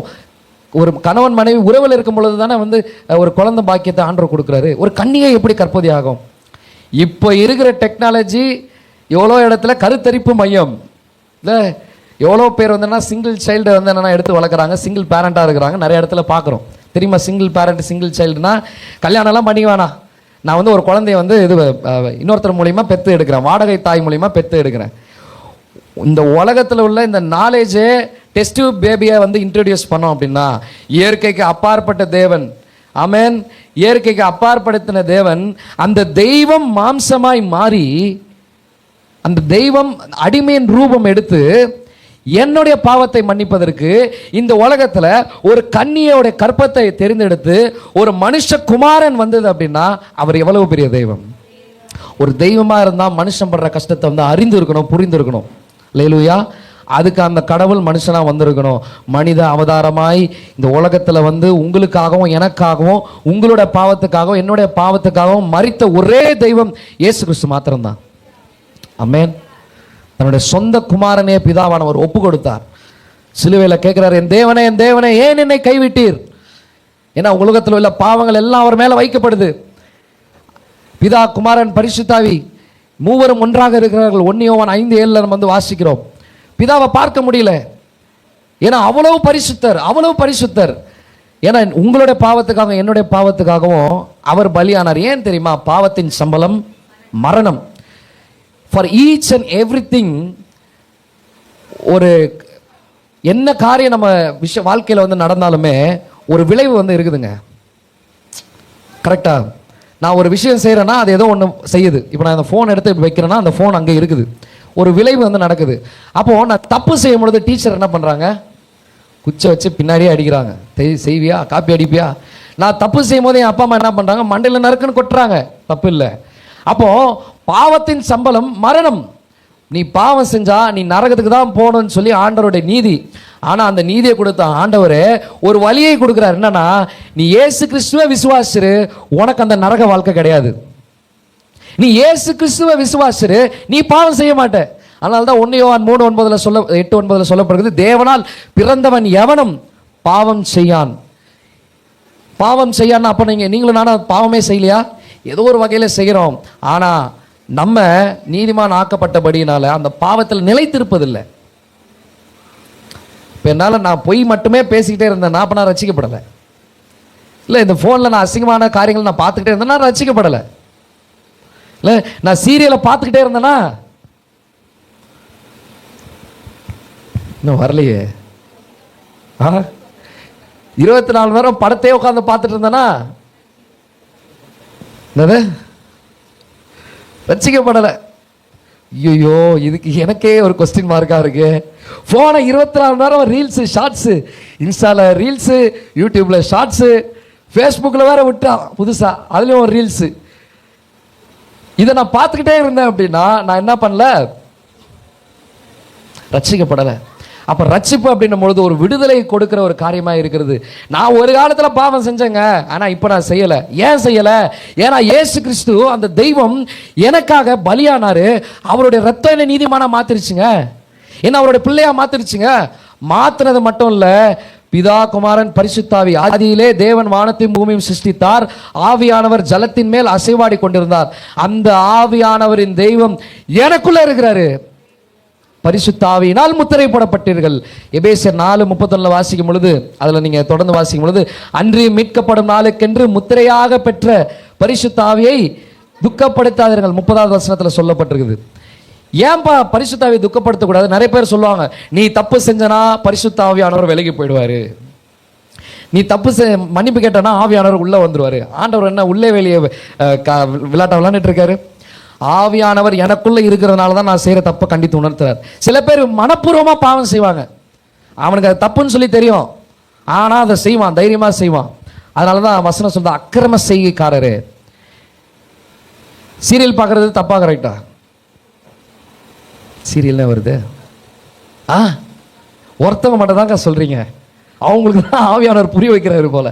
ஒரு கணவன் மனைவி உறவில் இருக்கும் பொழுது தானே வந்து ஒரு குழந்தை பாக்கியத்தை ஆண்டவர் கொடுக்குறாரு. ஒரு கன்னிகை எப்படி கற்போதி ஆகும்? இப்போ இருக்கிற டெக்னாலஜி எவ்வளோ இடத்துல கருத்தரிப்பு மையம் இல்லை, எவ்வளோ பேர் வந்து சிங்கிள் சைல்டு வந்து என்னென்னா எடுத்து வளர்க்குறாங்க, சிங்கிள் பேரண்ட்டாக இருக்கிறாங்க. நிறைய இடத்துல பார்க்குறோம் தெரியுமா? சிங்கிள் பேரண்ட் சிங்கிள் சைல்டுனா கல்யாணம்லாம் பண்ணிக்க வேணாம், நான் வந்து ஒரு குழந்தைய வந்து இன்னொருத்தர் மூலிமா பெற்று எடுக்கிறேன், வாடகை தாய் மூலிமா பெற்று எடுக்கிறேன். இந்த உலகத்தில் உள்ள இந்த நாலேஜே டெஸ்ட் பேபியை வந்து இன்ட்ரடியூஸ் பண்ணோம் அப்படின்னா இயற்கைக்கு அப்பாற்பட்ட தேவன், ஆமென், இயற்கைக்கு அப்பாற்படுத்தின தேவன், அந்த தெய்வம் மாம்சமாய் மாறி அந்த தெய்வம் அடிமையின் ரூபம் எடுத்து என்னுடைய பாவத்தை மன்னிப்பதற்கு இந்த உலகத்துல ஒரு கன்னியோட கற்பத்தை தெரிந்தெடுத்து ஒரு மனுஷ குமாரன் வந்தது அப்படின்னா அவர் எவ்வளவு பெரிய தெய்வம். ஒரு தெய்வமா இருந்தா மனுஷன் படுற கஷ்டத்தை வந்து அறிந்து இருக்கணும், புரிந்து இருக்கணும். அல்லேலூயா. அதுக்கு அந்த கடவுள் மனுஷனா வந்திருக்கணும், மனித அவதாரமாய் இந்த உலகத்துல வந்து உங்களுக்காகவும் எனக்காகவும் உங்களோட பாவத்துக்காகவும் என்னுடைய பாவத்துக்காகவும் மரித்த ஒரே தெய்வம் இயேசு கிறிஸ்து மாத்திரம்தான். ஆமென். தன்னுடைய சொந்த குமாரனே பிதாவானவர் ஒப்பு கொடுத்தார். சிலுவையில் கேட்கிறார், என் தேவனே என் தேவனே ஏன் என்னை கைவிட்டீர்? ஏன்னா உலகத்தில் உள்ள பாவங்கள் எல்லாம் அவர் மேல வைக்கப்படுது. பிதா குமாரன் பரிசுத்தாவி மூவரும் ஒன்றாக இருக்கிறார்கள். 1 யோவான் 5:7 நம்ம வந்து வாசிக்கிறோம். பிதாவை பார்க்க முடியல, ஏன்னா அவ்வளவு பரிசுத்தர், அவ்வளவு பரிசுத்தர். ஏன்னா உங்களுடைய பாவத்துக்காகவும் என்னுடைய பாவத்துக்காகவும் அவர் பலியானார். ஏன் தெரியுமா? பாவத்தின் சம்பளம் மரணம். ஃபார் ஈச் அண்ட் எவ்ரிதிங், ஒரு என்ன காரியம் நம்ம வாழ்க்கையில் வந்து நடந்தாலுமே ஒரு விளைவு வந்து இருக்குதுங்க. கரெக்டா? நான் ஒரு விஷயம் செய்கிறேன்னா அது ஏதோ ஒன்று செய்யுது. இப்போ நான் அந்த ஃபோன் எடுத்து வைக்கிறேன்னா அந்த ஃபோன் அங்கே இருக்குது, ஒரு விளைவு வந்து நடக்குது. அப்போது நான் தப்பு செய்யும் பொழுது டீச்சர் என்ன பண்ணுறாங்க? குச்சை வச்சு பின்னாடியே அடிக்கிறாங்க. செய்வியா, காப்பி அடிப்பியா? நான் தப்பு செய்யும் போது என் அப்பா அம்மா என்ன பண்ணுறாங்க? மண்டையில் நறுக்குன்னு கொட்டுறாங்க. தப்பு இல்லை. அப்போது பாவத்தின் சம்பளம் மரணம். நீ பாவம் செஞ்சா நீ நரகத்துக்கு தான் போகணும்னு சொல்லி ஆண்டவருடைய நீதி. ஆனா அந்த நீதியை கொடுத்த ஆண்டவரே ஒரு வழியை கொடுக்கிறார். என்னன்னா, நீ இயேசு கிறிஸ்துவை விசுவாசிரு, உனக்கு அந்த நரக வாழ்க்கை கிடையாது. நீ இயேசு கிறிஸ்துவை விசுவாசிரு, நீ பாவம் செய்ய மாட்ட. அதனால தான் 1 யோவான் 3:8-9 சொல்லப்படுகிறது, தேவனால் பிறந்தவன் எவனும் பாவம் செய்யான். பாவம் செய்யான்னு அப்ப நீங்களும் நானும் பாவமே செய்யலையா? ஏதோ ஒரு வகையில செய்கிறோம். ஆனா நம்ம நீதிமான் ஆக்கப்பட்டபடியினால அந்த பாவத்தில் நிலைத்திருப்பதில்லை. இப்போ என்னால் நான் பொய் மட்டுமே பேசிக்கிட்டே இருந்தேன்னா அப்போ நான் ரசிக்கப்படலை. இல்லை இந்த ஃபோனில் நான் அசிங்கமான காரியங்கள் நான் பார்த்துக்கிட்டே இருந்தேன்னா ரட்சிக்கப்படலை. இல்லை நான் சீரியலை பார்த்துக்கிட்டே இருந்தேன்னா இன்னும் வரலையே. 24 மணி நேரம் படத்தையே உட்காந்து பார்த்துட்டு இருந்தேன்னா என்னது ரட்சிக்கப்படலை. ஐயோ, இதுக்கு எனக்கே ஒரு கொஸ்டின் மார்க்காக இருக்கு. ஃபோனை 24 மணி நேரம் ரீல்ஸு ஷார்ட்ஸு, இன்ஸ்டாவில் ரீல்ஸு, யூடியூப்பில் ஷார்ட்ஸு, ஃபேஸ்புக்கில் வேற விட்டா புதுசாக அதுலேயும் ஒரு ரீல்ஸு. இதை நான் பார்த்துக்கிட்டே இருந்தேன் அப்படின்னா நான் என்ன பண்ணல, ரட்சிக்கப்படலை. அப்போ ரட்சிப்பு அப்படின்னும் பொழுது ஒரு விடுதலை கொடுக்குற ஒரு காரியமாக இருக்கிறது. நான் ஒரு காலத்தில் பாவம் செஞ்சேங்க, ஆனால் இப்போ நான் செய்யலை. ஏன் செய்யலை? ஏன்னா இயேசு கிறிஸ்து அந்த தெய்வம் எனக்காக பலியானாரு. அவருடைய ரத்தம் என்ன நீதிமானா மாத்திருச்சுங்க, என்ன அவருடைய பிள்ளையா மாத்திருச்சுங்க. மாத்தினது மட்டும் இல்லை, பிதா குமாரன் பரிசுத்தாவி, ஆதியிலே தேவன் வானத்தையும் பூமியும் சிருஷ்டித்தார். ஆவியானவர் ஜலத்தின் மேல் அசைவாடி கொண்டிருந்தார். அந்த ஆவியானவரின் தெய்வம் எனக்குள்ள இருக்கிறாரு. பரிசுத்தாவியினால் முத்திரை போடப்பட்டீர்கள். எபேசியர் 4:31 வாசிக்கும் பொழுது, அதில் நீங்கள் தொடர்ந்து வாசிக்கும் பொழுது, அன்றி மீட்கப்படும் நாளுக்கென்று முத்திரையாக பெற்ற பரிசுத்தாவியை துக்கப்படுத்தாதீர்கள் 30வது வசனத்தில் சொல்லப்பட்டிருக்குது. ஏன்பா பரிசுத்தாவியை துக்கப்படுத்தக்கூடாது? நிறைய பேர் சொல்லுவாங்க, நீ தப்பு செஞ்சனா பரிசுத்தாவியானவர் விலகி போயிடுவாரு, நீ தப்பு மன்னிப்பு கேட்டனா ஆவியானவர் உள்ளே வந்துடுவார். ஆண்டவர் என்ன உள்ளே வெளியே விளையாட்ட விளையாண்டுட்டு இருக்காரு? ஆவியானவர் எனக்குள்ள இருக்கிறதுனால தான் நான் செய்கிற தப்பை கண்டித்து உணர்த்துறார். சில பேர் மனப்பூர்வமாக பாவம் செய்வாங்க, அவனுக்கு அது தப்புன்னு சொல்லி தெரியும், ஆனால் அதை செய்வான், தைரியமாக செய்வான். அதனால தான் வசனம் சொல்ற அக்கிரம செய்கைக்காரரு. சீரியல் பார்க்கறது தப்பா கரெக்டா? சீரியல்னா வருது, ஒருத்தவங்க மட்டும் தாங்க சொல்றீங்க, அவங்களுக்கு தான் ஆவியானவர் புரிய வைக்கிறாரு போல.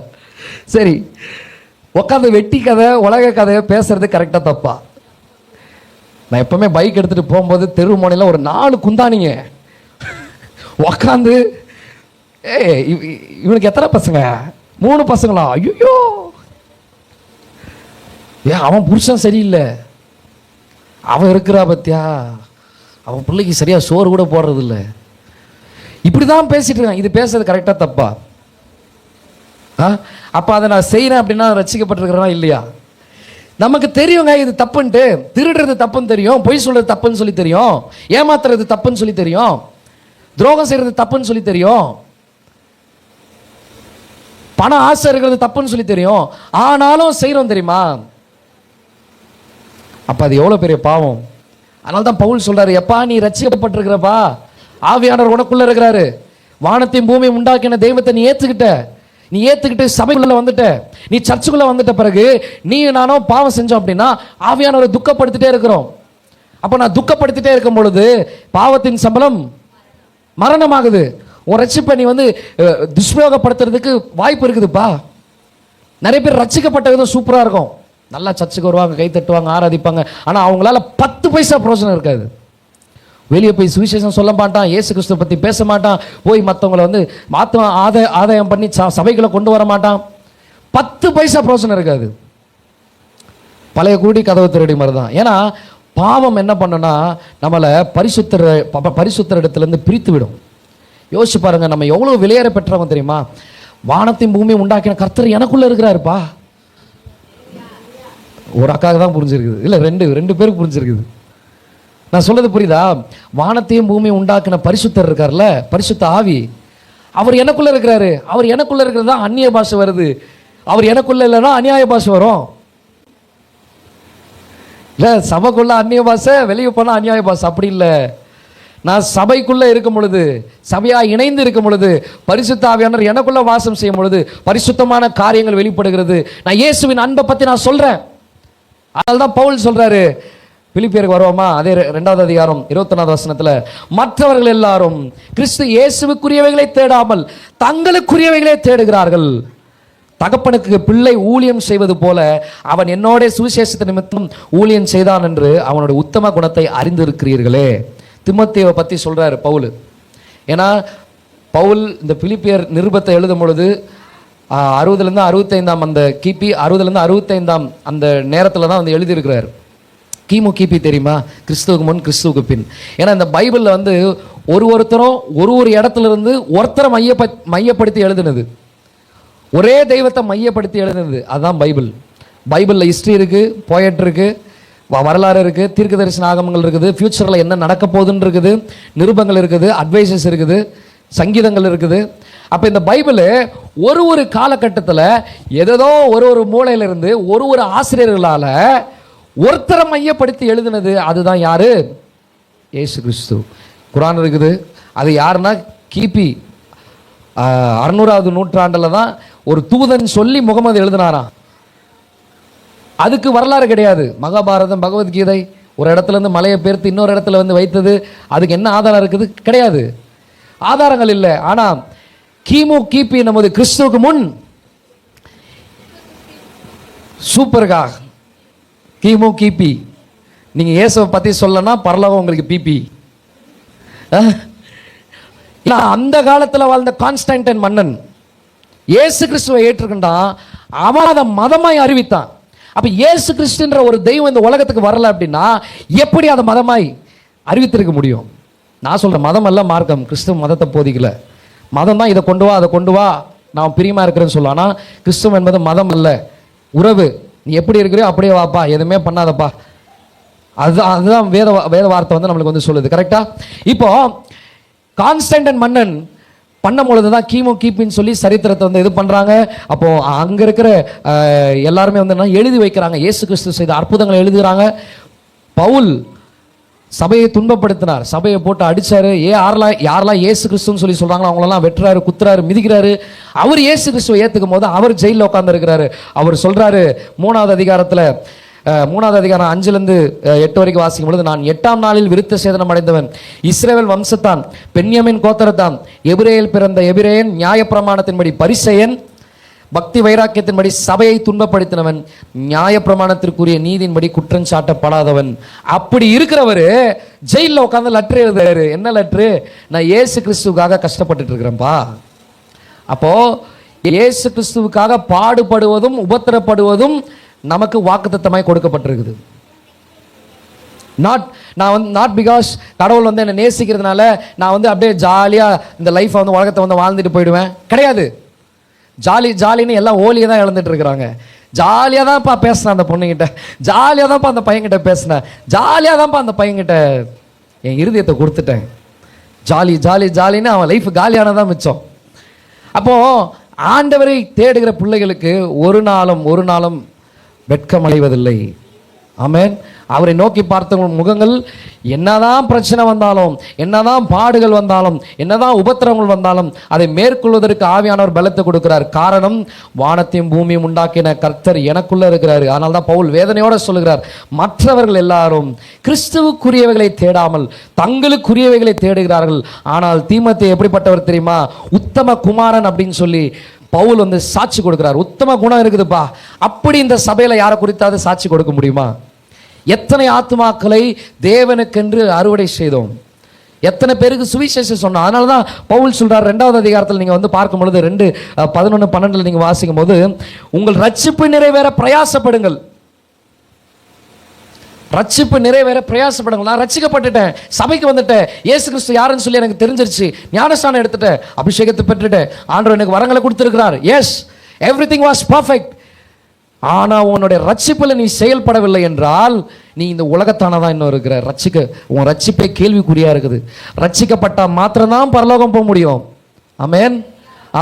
சரி, உட்காந்து வெட்டி கதை உலக கதையை பேசுறது கரெக்டா தப்பா? நான் எப்பவுமே பைக் எடுத்துட்டு போகும்போது தெரு முனையில் ஒரு 4 குந்தானிங்க உக்காந்து, இவனுக்கு எத்தனை பசங்க? 3 பசங்களா? ஐயோ, ஏன் அவன் புருஷன் சரியில்லை, அவன் இருக்கிறா பத்தியா, அவன் பிள்ளைக்கு சரியா சோறு கூட போடுறது இல்லை, இப்படிதான் பேசிட்டு இருக்கான். இது பேசுறது கரெக்டா தப்பா? அப்ப அதை நான் செய்யறேன் அப்படின்னா ரட்சிக்கப்பட்டிருக்கிறேனா இல்லையா? நமக்கு தெரியுங்க இது தப்புன்ட்டு. திருடுறது தப்புன்னு தெரியும், பொய் சொல்றது தப்புன்னு சொல்லி தெரியும், ஏமாத்துறது தப்புன்னு சொல்லி தெரியும், துரோகம் செய்யறது தப்புன்னு சொல்லி தெரியும், பண ஆசை இருக்கிறது தப்புன்னு சொல்லி தெரியும், ஆனாலும் செய்யறோம் தெரியுமா? அப்ப அது எவ்வளவு பெரிய பாவம். அதனால தான் பவுல் சொல்றாரு, எப்பா நீ ரட்சிக்கப்பட்டிருக்கிறப்பா, ஆவியானவர் உனக்குள்ள இருக்கிறாரு, வானத்தையும் பூமியும் உண்டாக்கின தெய்வத்தை நீ ஏத்துக்கிட்டு சபைக்குள்ள வந்துட்ட, நீ சர்ச்சுக்குள்ள வந்துட்ட பிறகு நீ நானும் பாவம் செஞ்சோம் அப்படின்னா ஆவியானவரை துக்கப்படுத்திட்டே இருக்கிறோம். அப்ப நான் துக்கப்படுத்திட்டே இருக்கும் பொழுது பாவத்தின் சம்பளம் மரணமாகுது. உன் ரட்சிப்பை நீ துஷ்பிரயோகப்படுத்துறதுக்கு வாய்ப்பு இருக்குதுப்பா. நிறைய பேர் ரட்சிக்கப்பட்ட விதம் சூப்பரா இருக்கும், நல்லா சர்ச்சுக்கு வருவாங்க, கை தட்டுவாங்க, ஆராதிப்பாங்க, ஆனா அவங்களால 10 பைசா பிரயோஜனம் இருக்காது. வெளியே போய் சுவிசேஷம் சொல்ல மாட்டான், இயேசு கிறிஸ்துவை பற்றி பேச மாட்டான், போய் மற்றவங்களை ஆதாயம் பண்ணி சபைகளை கொண்டு வர மாட்டான், 10 பைசா பிரயோஜனம் இருக்காது. பழைய கூடி கதவு திருடி மாதிரி தான். ஏன்னா பாவம் என்ன பண்ணுன்னா நம்மளை பரிசுத்தர் இடத்துலேருந்து பிரித்து விடும். யோசிச்சு பாருங்க, நம்ம எவ்வளோ விலையேற பெற்றவங்க தெரியுமா? வானத்தையும் பூமியும் உண்டாக்கின கர்த்தர் எனக்குள்ள இருக்கிறாருப்பா. ஒரு அக்காவுக்கு தான் புரிஞ்சிருக்குது, இல்லை ரெண்டு பேருக்கு புரிஞ்சிருக்குது. நான் சொல்றது புரியுதா? வானத்தையும் பூமியும் உண்டாக்கின பரிசுத்தர் இருக்கார்ல, பரிசுத்த ஆவி, அவர் எனக்குள்ள இருக்கிறாரு. அவர் எனக்குள்ள இருக்கிறது தான் அந்நிய பாஷை வருது, அவர் எனக்குள்ள இல்லைன்னா அநியாய பாஷை வரும். இல்லை சபைக்குள்ள அந்நிய பாஷை, வெளியே போனா அநியாய பாஷை, அப்படி இல்லை. நான் சபைக்குள்ள இருக்கும் பொழுது, சபையா இணைந்து இருக்கும் பொழுது, பரிசுத்த ஆவியானவர் எனக்குள்ள வாசம் செய்யும் பொழுது பரிசுத்தமான காரியங்கள் வெளிப்படுகிறது. நான் இயேசுவின் அன்பை பத்தி நான் சொல்றேன். அதனால தான் பவுல் சொல்றாரு, பிலிப்பியருக்கு வருவோமா, அதே 2வது அதிகாரம் 21வது வசனத்துல, மற்றவர்கள் எல்லாரும் கிறிஸ்து இயேசுவுக்குரியவைகளை தேடாமல் தங்களுக்குரியவைகளே தேடுகிறார்கள். தகப்பனுக்கு பிள்ளை ஊழியம் செய்வது போல அவன் என்னோட சுவிசேஷத்தை நிமித்தம் ஊழியம் செய்தான் என்று அவனுடைய உத்தம குணத்தை அறிந்திருக்கிறீர்களே. திமோத்தேவை பத்தி சொல்றாரு பவுல். ஏன்னா பவுல் இந்த பிலிப்பியர் நிருபத்தை எழுதும் பொழுது 60லேருந்து 65 அந்த கிபி 60லேருந்து 65 அந்த நேரத்தில் தான் எழுதியிருக்கிறார். கிபி தெரியுமா? கிறிஸ்துவுக்கு முன் கிறிஸ்துவுக்கு பின். ஏன்னா இந்த பைபிளில் ஒருத்தரும் ஒரு இடத்துல இருந்து ஒருத்தரை மையப்படுத்தி எழுதுனது. ஒரே தெய்வத்தை மையப்படுத்தி எழுதுனது அதுதான் பைபிள். பைபிளில் ஹிஸ்ட்ரி இருக்குது, போயட் இருக்குது, வரலாறு இருக்குது, தீர்க்க தரிசன ஆகமங்கள் இருக்குது, ஃப்யூச்சரில் என்ன நடக்க போகுதுன்னு இருக்குது, நிருபங்கள் இருக்குது, அட்வைசஸ் இருக்குது, சங்கீதங்கள் இருக்குது. அப்போ இந்த பைபிள் ஒரு ஒரு காலகட்டத்தில் ஏதோ ஒரு மூலையிலிருந்து ஒரு ஆசிரியர்களால் ஒருத்தரை மையப்படுத்தி எழுதுனது. அதுதான் யாரு? இயேசு கிறிஸ்து. குர்ஆன் இருக்குது. அது யாருன்னா கிபி 600வது நூற்றாண்டில் தான் ஒரு தூதன் சொல்லி முகமது எழுதினாராம். அதுக்கு வரலாறு கிடையாது. மகாபாரதம், பகவத்கீதை ஒரு இடத்துல இருந்து மலையை பெயர்த்து இன்னொரு இடத்துல வந்து வைத்தது, அதுக்கு என்ன ஆதாரம் இருக்குது? கிடையாது, ஆதாரங்கள் இல்லை. ஆனால் கிபி நமது கிறிஸ்துவுக்கு முன் சூப்பர்கா கிபி நீங்க இயேசுவை பத்தி சொல்லனா பரலோகம் உங்களுக்கு பிபி. அந்த காலத்தில் வாழ்ந்த கான்ஸ்டன்டைன் மன்னன் இயேசு கிறிஸ்துவை ஏற்றுக்கிட்டான். அவன் அதை மதமாய் அறிவித்தான். அப்ப இயேசு கிறிஸ்துன்ற ஒரு தெய்வம் இந்த உலகத்துக்கு வரல அப்படின்னா எப்படி அதை மதமாய் அறிவித்திருக்க முடியும்? நான் சொல்றேன், மதம் அல்ல மார்க்கம். கிறிஸ்துவ மதத்தை போதிக்கல. மதம் தான் இதை கொண்டு வா அதை கொண்டு வா, நான் பிரியமா இருக்கிறேன்னு சொல்லுவான். ஆனால் கிறிஸ்துவம் என்பது மதம் அல்ல, உறவு. நீ எப்படி இருக்கிறியோ அப்படியே வாப்பா, எதுவுமே பண்ணாதப்பா. அதுதான் வேத வார்த்தை வந்து நம்மளுக்கு வந்து சொல்லுது. கரெக்டா? இப்போ கான்ஸ்டன்டைன் மன்னன் பண்ணும் பொழுது தான் கிபின்னு சொல்லி சரித்திரத்தை வந்து இது பண்றாங்க. அப்போ அங்க இருக்கிற எல்லாருமே வந்து எழுதி வைக்கிறாங்க, இயேசு கிறிஸ்து செய்த அற்புதங்களை எழுதுகிறாங்க. பவுல் சபையை துன்பப்படுத்தினார், சபையை போட்டு அடிச்சாரு. யாரெல்லாம் இயேசு கிறிஸ்துன்னு சொல்லி சொல்றாங்களோ அவங்களெல்லாம் வெட்டுறாரு, குத்துறாரு, மிதிக்கிறாரு. அவர் இயேசு கிறிஸ்துவை ஏத்துக்கும் போது அவர் ஜெயிலில் உட்கார்ந்து இருக்கிறாரு. அவர் சொல்றாரு 3வது அதிகாரத்தில் 3வது அதிகாரம் 5-8 வரைக்கும் வாசிக்கும் பொழுது, நான் 8ஆம் நாளில் விருத்த சேதனம் அடைந்தவன், இஸ்ரவேல் வம்சத்தான், பென்யமின் கோத்திரத்தான், எபிரேயில் பிறந்த எபிரேயன், நியாயப்பிரமாணத்தின்படி பரிசேயன், பக்தி வைராக்கியத்தின்படி சபையை துன்பப்படுத்தினவன், நியாயப்பிரமாணத்திற்குரிய நீதியின்படி குற்றம் சாட்டப்படாதவன். அப்படி இருக்கிறவர் ஜெயிலில் உட்கார்ந்து லெட்டர் எழுதுறாரு. என்ன லெட்டரு? நான் இயேசு கிறிஸ்துவுக்காக கஷ்டப்பட்டுட்டு இருக்கிறேன்ப்பா. அப்போ இயேசு கிறிஸ்துவுக்காக பாடுபடுவதும் உபத்திரப்படுவதும் நமக்கு வாக்குத்தத்தமாய் கொடுக்கப்பட்டிருக்குது. நாட் பிகாஸ் கடவுள் வந்து என்னை நேசிக்கிறதுனால நான் வந்து அப்படியே ஜாலியா இந்த லைஃப் வந்து உலகத்தை வந்து வாழ்ந்துட்டு போயிடுவேன். கிடையாது. ஜாலின்னு எல்லாம் ஓலியை தான் இழந்துட்டு இருக்கிறாங்க. ஜாலியாக தான்ப்பா பேசினேன் அந்த பொண்ணுகிட்ட, ஜாலியாக தான்ப்பா அந்த பையன்கிட்ட பேசினேன், ஜாலியாக தான்ப்பா அந்த பையன்கிட்ட என் இருதயத்தை கொடுத்துட்டேன். ஜாலின்னு அவன் லைஃப் காலியானதான் மிச்சம். அப்போ ஆண்டவரை தேடுகிற பிள்ளைகளுக்கு ஒரு நாளும் வெட்கமடைவதில்லை. ஆமென். அவரை நோக்கி பார்த்த முகங்கள் என்னதான் பிரச்சனை வந்தாலும், என்னதான் பாடுகள் வந்தாலும், என்னதான் உபத்திரங்கள் வந்தாலும் அதை மேற்கொள்வதற்கு ஆவியானவர் பலத்தை கொடுக்கிறார். காரணம், வானத்தையும் பூமியும் உண்டாக்கின கர்த்தர் எனக்குள்ள இருக்கிறார். அதனால தான் பவுல் வேதனையோட சொல்லுகிறார், மற்றவர்கள் எல்லாரும் கிறிஸ்துவுக்குரியவைகளை தேடாமல் தங்களுக்குரியவைகளை தேடுகிறார்கள். ஆனால் தீமோத்தேயு எப்படிப்பட்டவர் தெரியுமா? உத்தம குமாரன் அப்படின்னு சொல்லி பவுல் வந்து சாட்சி கொடுக்கிறார். உத்தம குணம் இருக்குதுப்பா. அப்படி இந்த சபையில யாரை குறித்தாவது சாட்சி கொடுக்க முடியுமா? எத்தனை ஆத்துமாக்களை தேவனுக்கென்று அறுவடை செய்தோம், எத்தனை பேருக்கு சுவிசேஷம் சொன்னோம். அதனால தான் பவுல் சொல்றார் 2வது அதிகாரத்தில் நீங்க வந்து பார்க்கும் பொழுது 2:11-12 நீங்க வாசிக்கும் போது, உங்கள் ரட்சிப்பு நிறைவேற பிரயாசப்படுங்கள். ரட்சிப்பு நிறைவேற பிரயாசப்படுங்கள். நான் ரட்சிக்கப்பட்டுட்டேன், சபைக்கு வந்துட்டேன், இயேசு கிறிஸ்து யாருன்னு சொல்லி எனக்கு தெரிஞ்சிருச்சு, ஞானஸ்தானம் எடுத்துட்டேன், அபிஷேகத்தை பெற்றுட்டேன், ஆண்டவர் எனக்கு வரங்களை கொடுத்திருக்கிறார். Yes, everything was perfect. ஆனா உன்னுடைய ரட்சிப்புல நீ செயல்படவில்லை என்றால் நீ இந்த உலகத்தானதான் இன்னும் இருக்கிற. உன் ரட்சிப்பை கேள்விக்குறியா இருக்குது. ரட்சிக்கப்பட்டா மாத்திரம்தான் பரலோகம் போக முடியும். ஆமென்,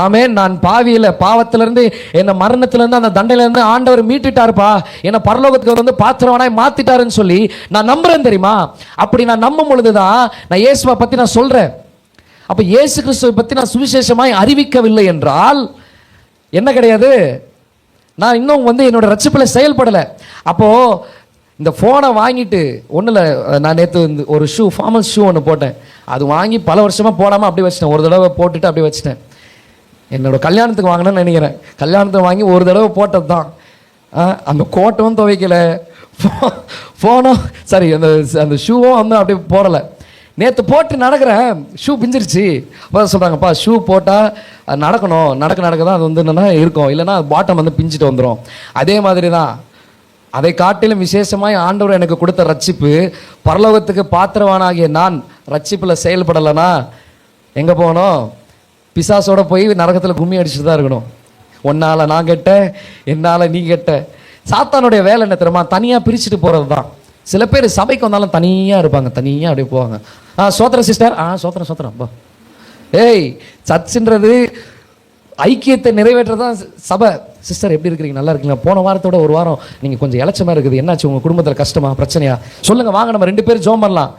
ஆமென். நான் பாவத்திலிருந்து என்ன மரணத்திலிருந்து அந்த தண்டையிலிருந்து ஆண்டவர் மீட்டுட்டாருப்பா, என்ன பரலோகத்துக்கு வந்து பாத்திரவனாய் மாத்திட்டாருன்னு சொல்லி நான் நம்புறேன் தெரியுமா? அப்படி நான் நம்பும் பொழுதுதான் நான் இயேசுவை பத்தி நான் சொல்றேன். அப்ப இயேசு கிறிஸ்துவை பத்தி நான் சுவிசேஷமாய் அறிவிக்கவில்லை என்றால் என்ன கிடையாது? நான் இன்னும் வந்து என்னோட ரட்சிப்பில் செயல்படலை. அப்போது இந்த ஃபோனை வாங்கிட்டு ஒன்றும் நான் நேற்று ஒரு ஃபார்மல் ஷூ ஒன்று போட்டேன். அது வாங்கி பல வருஷமாக போடாமல் அப்படியே வச்சிட்டேன். ஒரு தடவை போட்டுட்டு அப்படியே வச்சிட்டேன். என்னோட கல்யாணத்துக்கு வாங்கினேன்னு நினைக்கிறேன். கல்யாணத்துக்கு வாங்கி ஒரு தடவை போட்டது தான். அந்த கோட்டும் துவைக்கலை, ஃபோனும் சரி, அந்த ஷூவும் வந்து அப்படியே போடலை. நேற்று போட்டு நடக்கிறேன், ஷூ பிஞ்சிருச்சு. அப்போ சொல்கிறாங்கப்பா, ஷூ போட்டால் நடக்கணும், நடக்க தான் அது வந்து என்னென்னா இருக்கும், இல்லைன்னா பாட்டம் வந்து பிஞ்சிட்டு வந்துடும். அதே மாதிரி தான் அதை காட்டிலும் விசேஷமாய் ஆண்டவர் எனக்கு கொடுத்த ரட்சிப்பு, பரலோகத்துக்கு பாத்திரவானாகிய நான் ரட்சிப்பில் செயல்படலைன்னா எங்கே போகணும்? பிசாசோட போய் நரகத்தில் கும்மி அடிச்சுட்டு தான் இருக்கணும். உன்னால நான் கெட்ட, என்னால நீ கெட்ட. சாத்தானுடைய வேலை என்ன தெரியுமா? தனியா பிரிச்சுட்டு போறது தான். சில பேர் சபைக்கு வந்தாலும் தனியா இருப்பாங்க, தனியா அப்படியே போவாங்க. சோத்திரம் சிஸ்டர், சோத்திரம் சோத்திரம் பா. ஏய், சர்ச்சுன்றது ஐக்கியத்தை நிறைவேற்றதான் சபை. சிஸ்டர் எப்படி இருக்கிறீங்க, நல்லா இருக்கீங்களா? போன வாரத்தோட ஒரு வாரம் நீங்கள் கொஞ்சம் இலச்சமாக இருக்குது, என்னாச்சு உங்கள் குடும்பத்தில் கஷ்டமா பிரச்சனையா சொல்லுங்க, வாங்க நம்ம 2 பேரும் ஜோம் பண்ணலாம்.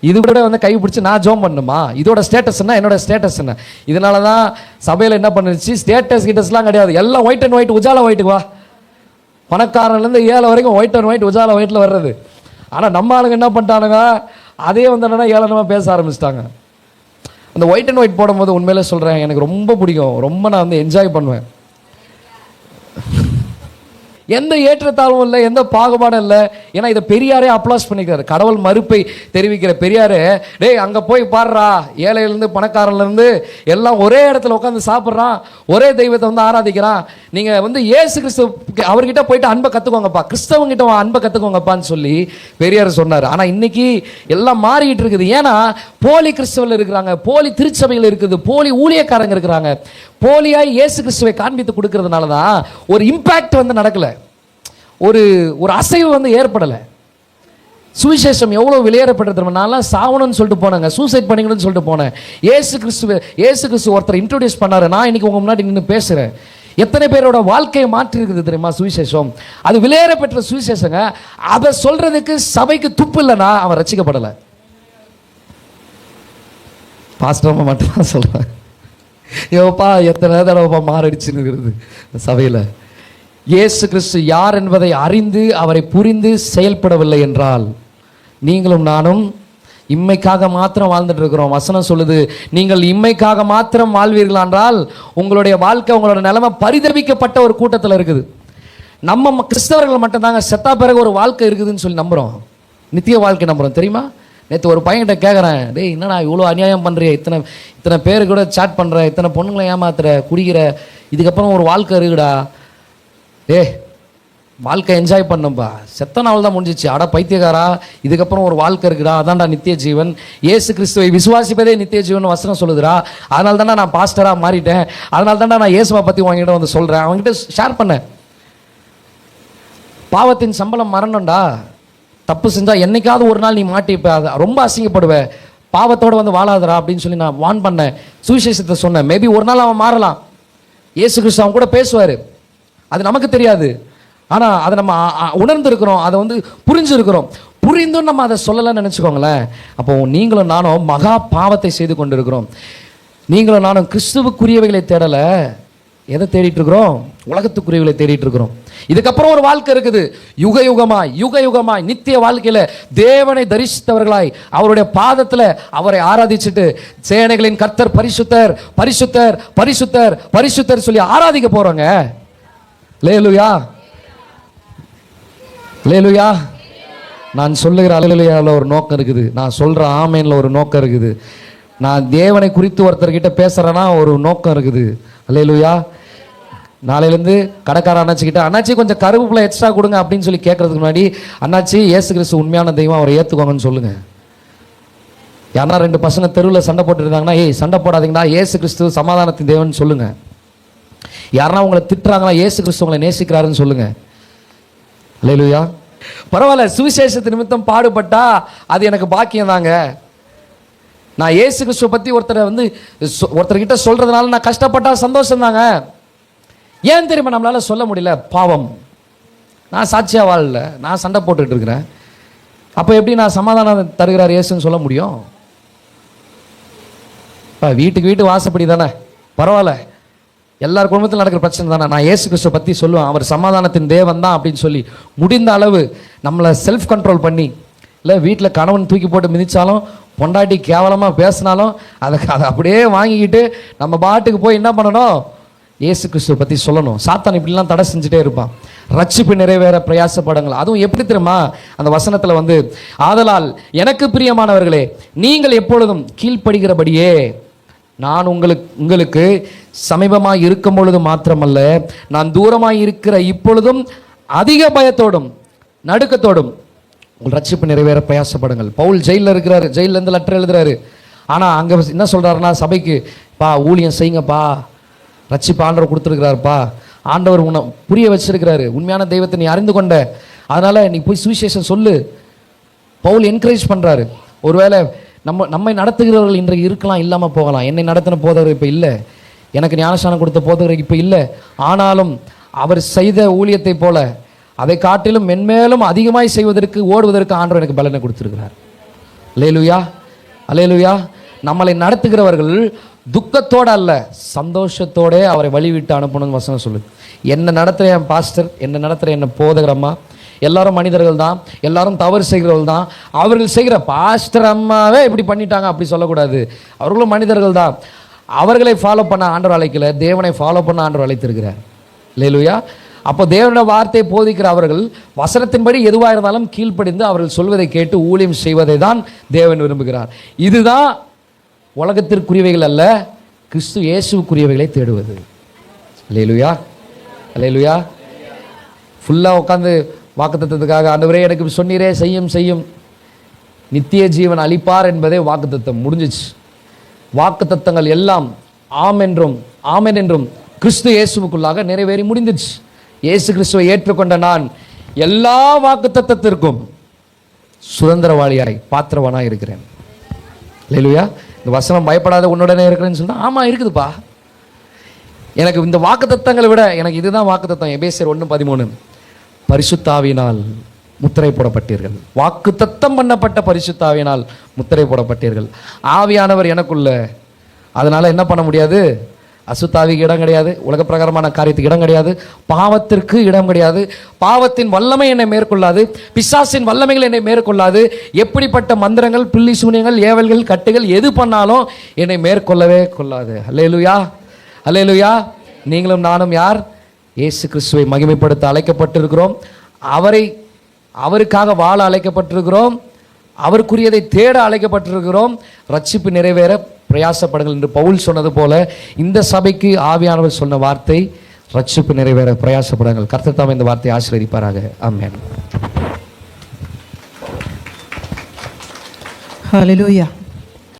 இது கூட வந்து கை பிடிச்சி நான் ஜோம் பண்ணுமா? இதோட ஸ்டேட்டஸ் என்ன, என்னோட ஸ்டேட்டஸ் என்ன? இதனால தான் சபையில் என்ன பண்ணுச்சு, ஸ்டேட்டஸ் கிட்டஸ்லாம் கிடையாது, எல்லாம் ஒயிட் அண்ட் ஒயிட், உஜாலா ஒயிட்டுக்கு வா. பணக்காரன்லேருந்து ஏழை வரைக்கும் ஒயிட் அண்ட் ஒயிட், உஜாலா ஒயிட்டில் வர்றது. ஆனால் நம்ம ஆளுங்க என்ன பண்ணிட்டானுங்க, அதே வந்து என்னன்னா ஏளனமாக பேச ஆரம்பிச்சிட்டாங்க. அந்த ஒயிட் அண்ட் ஒயிட் போடும்போது உண்மையிலே சொல்கிறேன், எனக்கு ரொம்ப பிடிக்கும், ரொம்ப நான் வந்து என்ஜாய் பண்ணுவேன். எந்த ஏற்றத்தாழ்வும் இல்லை, எந்த பாகுபாடும் இல்லை. ஏன்னா இதை பெரியாரே அப்ளாஸ் பண்ணிக்கிறாரு. கடவுள் மறுப்பை தெரிவிக்கிற பெரியாரே, டேய் அங்கே போய் பாடுறா, ஏழையிலேருந்து பணக்காரன்லேருந்து எல்லாம் ஒரே இடத்துல உட்காந்து சாப்பிட்றான், ஒரே தெய்வத்தை வந்து ஆராதிக்கிறான். நீங்கள் வந்து இயேசு கிறிஸ்து அவர்கிட்ட போயிட்டு அன்பை கற்றுக்கோங்கப்பா, கிறிஸ்தவங்கிட்ட அன்பை கற்றுக்கோங்கப்பான்னு சொல்லி பெரியார் சொன்னார். ஆனால் இன்னைக்கு எல்லாம் மாறிக்கிட்டு இருக்குது. ஏன்னா போலி கிறிஸ்தவர்கள் இருக்கிறாங்க, போலி திருச்சபைகள் இருக்குது, போலி ஊழியக்காரங்க இருக்கிறாங்க. போலியாய் இயேசு கிறிஸ்துவை காண்பித்து கொடுக்கறதுனால தான் ஒரு இம்பாக்ட் வந்து நடக்கல, ஒரு அசைவு வந்து ஏற்படலை. சுவிசேஷம் எவ்வளோ வெளியேறப்பட்டது. நான்லாம் சாவணும்னு சொல்லிட்டு போனேங்க, சூசைட் பண்ணிக்கணும்னு சொல்லிட்டு போனேன். இயேசு கிறிஸ்து ஒருத்தர் இன்ட்ரோடியூஸ் பண்ணாரு, நான் இன்னைக்கு உங்க முன்னாடி நின்று பேசுறேன். எத்தனை பேரோட வாழ்க்கையை மாற்றி இருக்குது தெரியுமா சுவிசேஷம்? அது வெளியேறப்பட்ட சுவிசேஷங்க. அதை சொல்றதுக்கு சபைக்கு துப்பு இல்லைன்னா அவன் ரசிக்கப்படலை. பாஸ்டர் மட்டும் தான் சொல்றேன். யோப்பா எத்தனை தடவைப்பா மாரடிச்சுன்னு சபையில். இயேசு கிறிஸ்து யார் என்பதை அறிந்து அவரை புரிந்து செயல்படவில்லை என்றால் நீங்களும் நானும் இம்மைக்காக மாத்திரம் வாழ்ந்துட்டு இருக்கிறோம். வசனம் சொல்லுது, நீங்கள் இம்மைக்காக மாத்திரம் வாழ்வீர்கள் என்றால் உங்களுடைய வாழ்க்கை, உங்களோட நிலைமை பரிதபிக்கப்பட்ட ஒரு கூட்டத்தில் இருக்குது. நம்ம கிறிஸ்தவர்கள் மட்டும்தாங்க செத்தா பிறகு ஒரு வாழ்க்கை இருக்குதுன்னு சொல்லி நம்புகிறோம், நித்திய வாழ்க்கை நம்புகிறோம். தெரியுமா? நேற்று ஒரு பையன்கிட்ட கேட்குறேன், டேய் என்னடா இவ்வளோ அநியாயம் பண்ணுறிய, இத்தனை பேரு கூட சாட் பண்ணுற, இத்தனை பொண்ணுங்களை ஏமாத்துற, குடிக்கிற, இதுக்கப்புறம் ஒரு வாழ்க்கை இருக்குடா. வாழ்க்கை என்ஜாய் பண்ணும்பா, செத்த நாள் தான் முடிஞ்சிச்சு. அட பைத்தியக்காரா, இதுக்கப்புறம் ஒரு வாழ்க்கை இருக்குடா, அதான்டா நித்திய ஜீவன். இயேசு கிறிஸ்துவை விசுவாசிப்பதே நித்திய ஜீவன் வசனம் சொல்லுதுடா. அதனால தானே நான் பாஸ்டராக மாறிட்டேன், அதனால தானே நான் இயேசுவை பற்றி உங்ககிட்ட வந்து சொல்கிறேன். அவங்ககிட்ட ஷேர் பண்ணேன். பாவத்தின் சம்பளம் மரணம்டா. தப்பு செஞ்சால் என்னைக்காவது ஒரு நாள் நீ மாட்டிப்ப, அதை ரொம்ப அசிங்கப்படுவ, பாவத்தோடு வந்து வாழாதரா அப்படின்னு சொல்லி நான் வான் பண்ணேன், சுவிசேஷத்தை சொன்னேன். மேபி ஒரு நாள் அவன் மாறலாம், இயேசு கிறிஸ்து அவன் கூட பேசுவார், அது நமக்கு தெரியாது. ஆனால் அதை நம்ம உணர்ந்துருக்கிறோம், அதை வந்து புரிஞ்சிருக்கிறோம். புரிந்தும் நம்ம அதை சொல்லலைன்னு நினச்சிக்கோங்களேன். அப்போ நீங்களும் நானும் மகா பாவத்தை செய்து கொண்டு இருக்கிறோம். நீங்களும் நானும் கிறிஸ்துவுக்குரியவைகளை தேடலை, எதை தேடிட்டு இருக்கிறோம்? உலகத்துக்குரியவைகளை தேடிட்டு இருக்கிறோம். இதுக்கப்புறம் ஒரு வாழ்க்கை இருக்குது, யுக யுகமாய் நித்திய வாழ்க்கையில தேவனை தரிசித்தவர்களாய் அவருடைய பாதத்துல அவரை ஆராதிச்சுட்டு சேனைகளின் கர்த்தர் பரிசுத்தர் பரிசுத்தர் பரிசுத்தர் பரிசுத்தர் சொல்லி ஆராதிக்க போறோங்க. அல்லேலூயா, அல்லேலூயா. நான் சொல்லுகிற அல்லேலூயால ஒரு நோக்கம் இருக்குது, நான் சொல்ற ஆமேன்ல ஒரு நோக்கம் இருக்குது, நான் தேவனை குறித்து ஒருத்தர்கிட்ட பேசுறேன்னா ஒரு நோக்கம் இருக்குது. அல்லேலூயா. நாளையிலேருந்து கடைக்கார அண்ணாச்சிக்கிட்ட, அண்ணாச்சி கொஞ்சம் கருவேப்பிலை எக்ஸ்ட்ரா கொடுங்க அப்படின்னு சொல்லி கேட்கறதுக்கு முன்னாடி, அண்ணாச்சி இயேசு கிறிஸ்து உண்மையான தெய்வம், அவரை ஏற்றுக்கோங்கன்னு சொல்லுங்க. யாரா 2 பசங்க தெருவில் சண்டை போட்டு இருந்தாங்கன்னா, ஏய் சண்டை போடாதீங்கன்னா, இயேசு கிறிஸ்து சமாதானத்தின் தேவன் சொல்லுங்க. யாரா உங்களை திட்டுறாங்களா, இயேசு கிறிஸ்து உங்களை நேசிக்கிறாருன்னு சொல்லுங்க. அல்லேலூயா. பரவாயில்ல, சுவிசேஷத்து நிமித்தம் பாடுபட்டா அது எனக்கு பாக்கியம் தாங்க. நான் இயேசு கிறிஸ்துவை பற்றி ஒருத்தர்கிட்ட சொல்றதுனால நான் கஷ்டப்பட்டா சந்தோஷம் தாங்க. ஏன் தெரியுமா நம்மளால சொல்ல முடியல? பாவம். நான் சாட்சியா வாழல, நான் சண்டை போட்டுட்டு இருக்கிறேன். அப்போ எப்படி நான் சமாதானம் தருகிறார் இயேசுன்னு சொல்ல முடியும்? வீட்டுக்கு வீட்டு வாசப்படி தானே, பரவாயில்ல, எல்லார் குடும்பத்தில் நடக்கிற பிரச்சனை தானே. நான் இயேசு கிறிஸ்துவை பற்றி சொல்லுவேன், அவர் சமாதானத்தின் தேவன் தான் அப்படின்னு சொல்லி முடிந்த அளவு நம்மளை செல்ஃப் கண்ட்ரோல் பண்ணி, இல்லை வீட்டில் கணவன் தூக்கி போட்டு மிதித்தாலும், பொண்டாட்டி கேவலமாக பேசினாலும் அதை அப்படியே வாங்கிக்கிட்டு நம்ம பாட்டுக்கு போய் என்ன பண்ணணும்? இயேசு கிறிஸ்துவை பற்றி சொல்லணும். சாத்தான் இப்படிலாம் தடை செஞ்சுட்டே இருப்பான். ரட்சிப்பு நிறைவேற பிரயாசப்படுங்கள். அதுவும் எப்படி தெரியுமா? அந்த வசனத்தில் வந்து, ஆதலால் எனக்கு பிரியமானவர்களே நீங்கள் எப்பொழுதும் கீழ்ப்படுகிறபடியே நான் உங்களுக்கு சமீபமாய் இருக்கும் பொழுது மாத்திரமல்ல, நான் தூரமாய் இருக்கிற இப்பொழுதும் அதிக பயத்தோடும் நடுக்கத்தோடும் உங்கள் ரட்சிப்பு நிறைவேற பிரயாசப்படுங்கள். பவுல் ஜெயிலில் இருக்கிறாரு, ஜெயிலேருந்து லெட்டர் எழுதுறாரு. ஆனால் அங்கே என்ன சொல்கிறாருன்னா, சபைக்கு பா ஊழியம் செய்யுங்கப்பா, ரட்சிப்பு ஆண்டவர் கொடுத்துருக்கிறாருப்பா, ஆண்டவர் உன்னை புரிய வச்சிருக்கிறாரு, உண்மையான தெய்வத்தை நீ அறிந்து கொண்ட, அதனால நீ போய் சுவிசேஷம் சொல்லு. பவுல் என்கரேஜ் பண்றாரு. ஒருவேளை நம்மை நடத்துகிறவர்கள் இன்றைக்கு இருக்கலாம், இல்லாமல் போகலாம். என்னை நடத்தின போதவர் இப்போ இல்லை, எனக்கு ஞானஸ்நானம் கொடுத்த போதவர் இப்போ இல்லை. ஆனாலும் அவர் செய்த ஊழியத்தை போல அதை காட்டிலும் மென்மேலும் அதிகமாய் செய்வதற்கு ஓடுவதற்கு ஆண்டவர் எனக்கு பலனை கொடுத்துருக்கிறார். அல்லேலூயா, அல்லேலூயா. நம்மளை நடத்துகிறவர்கள் துக்கத்தோடு அல்ல, சந்தோஷத்தோட அவரை வழிவிட்டு அனுப்பணும்னு வசனம் சொல்லுது. என்ன நடத்துகிற என் பாஸ்டர், என்ன நடத்துகிற என்ன போதகர் அம்மா, எல்லாரும் மனிதர்கள் தான், எல்லாரும் தவறு செய்கிறவர்கள் தான். அவர்கள் செய்கிற பாஸ்டர் அம்மாவே இப்படி பண்ணிட்டாங்க அப்படி சொல்லக்கூடாது. அவர்களும் மனிதர்கள் தான். அவர்களை ஃபாலோ பண்ண ஆண்டவர் அழைக்கல, தேவனை ஃபாலோ பண்ண ஆண்டவர் அழைத்திருக்கிறார். அல்லேலூயா. அப்போ தேவனுடைய வார்த்தையை போதிக்கிற அவர்கள் வசனத்தின்படி எதுவாக இருந்தாலும் கீழ்ப்படிந்து அவர்கள் சொல்வதை கேட்டு ஊழியம் செய்வதை தான் தேவன் விரும்புகிறார். இதுதான் உலகத்திற்குரியவைகள் அல்ல, கிறிஸ்து இயேசுக்குரியவைகளை தேடுவது. அல்லேலூயா, அல்லேலூயா. ஃபுல்லாக உட்காந்து வாக்குத்தத்தத்துக்காக ஆண்டவரே எனக்கு சொன்னீரே செய்யும் செய்யும், நித்திய ஜீவன் அளிப்பார் என்பதே வாக்குத்தத்தம் முடிஞ்சிச்சு. வாக்குத்தத்தங்கள் எல்லாம் ஆம் என்றும் ஆமென் என்றும் கிறிஸ்து இயேசுவுக்குள்ளாக நிறைவேறி முடிந்துச்சு. இயேசு கிறிஸ்துவை ஏற்றுக்கொண்ட நான் எல்லா வாக்குத்தத்தத்திற்கும் சுதந்திரவாளியாய் பாத்திரவானாய் இருக்கிறேன். அல்லேலூயா. இந்த வசனம் பயப்படாத உன்னுடனே இருக்கிறேன்னு சொன்னா, ஆமா இருக்குதுப்பா. எனக்கு இந்த வாக்குத்தத்தங்களை விட எனக்கு இதுதான் வாக்குத்தத்தம். எபேசியர் 1:13, பரிசுத்தாவியினால் முத்திரை போடப்பட்டீர்கள். வாக்குத்தத்தம் பண்ணப்பட்ட பரிசுத்தாவியினால் முத்திரை போடப்பட்டீர்கள். ஆவியானவர் எனக்குள்ள, அதனால என்ன பண்ண முடியாது? அசுத்தாவிக்கு இடம் கிடையாது, உலக பிரகாரமான காரியத்துக்கு இடம் கிடையாது, பாவத்திற்கு இடம் கிடையாது, பாவத்தின் வல்லமை என்னை மேற்கொள்ளாது, பிசாசின் வல்லமைகள் என்னை மேற்கொள்ளாது. எப்படிப்பட்ட மந்திரங்கள், பில்லி சூனியங்கள், ஏவல்கள், கட்டுகள் எது பண்ணாலும் என்னை மேற்கொள்ளவே கொள்ளாது. அல்லேலூயா, அல்லேலூயா. நீங்களும் நானும் யார்? இயேசு கிறிஸ்துவை மகிமைப்படுத்த அழைக்கப்பட்டிருக்கிறோம். அவருக்காக வாழ அழைக்கப்பட்டிருக்கிறோம். அவருக்குரியதை தேட அழைக்கப்பட்டிருக்கிறோம். ரட்சிப்பு நிறைவேற பிரயாசப்படுங்கள் என்று பவுல் சொன்னது போல இந்த சபைக்கு ஆவியானவர் சொன்ன வார்த்தை, ரட்சிப்பு நிறைவேற பிரயாசப்படுங்கள். கர்த்தர் தாமே இந்த வார்த்தையை ஆசீர்வதிப்பாராக. ஆமென். ஹல்லேலூயா.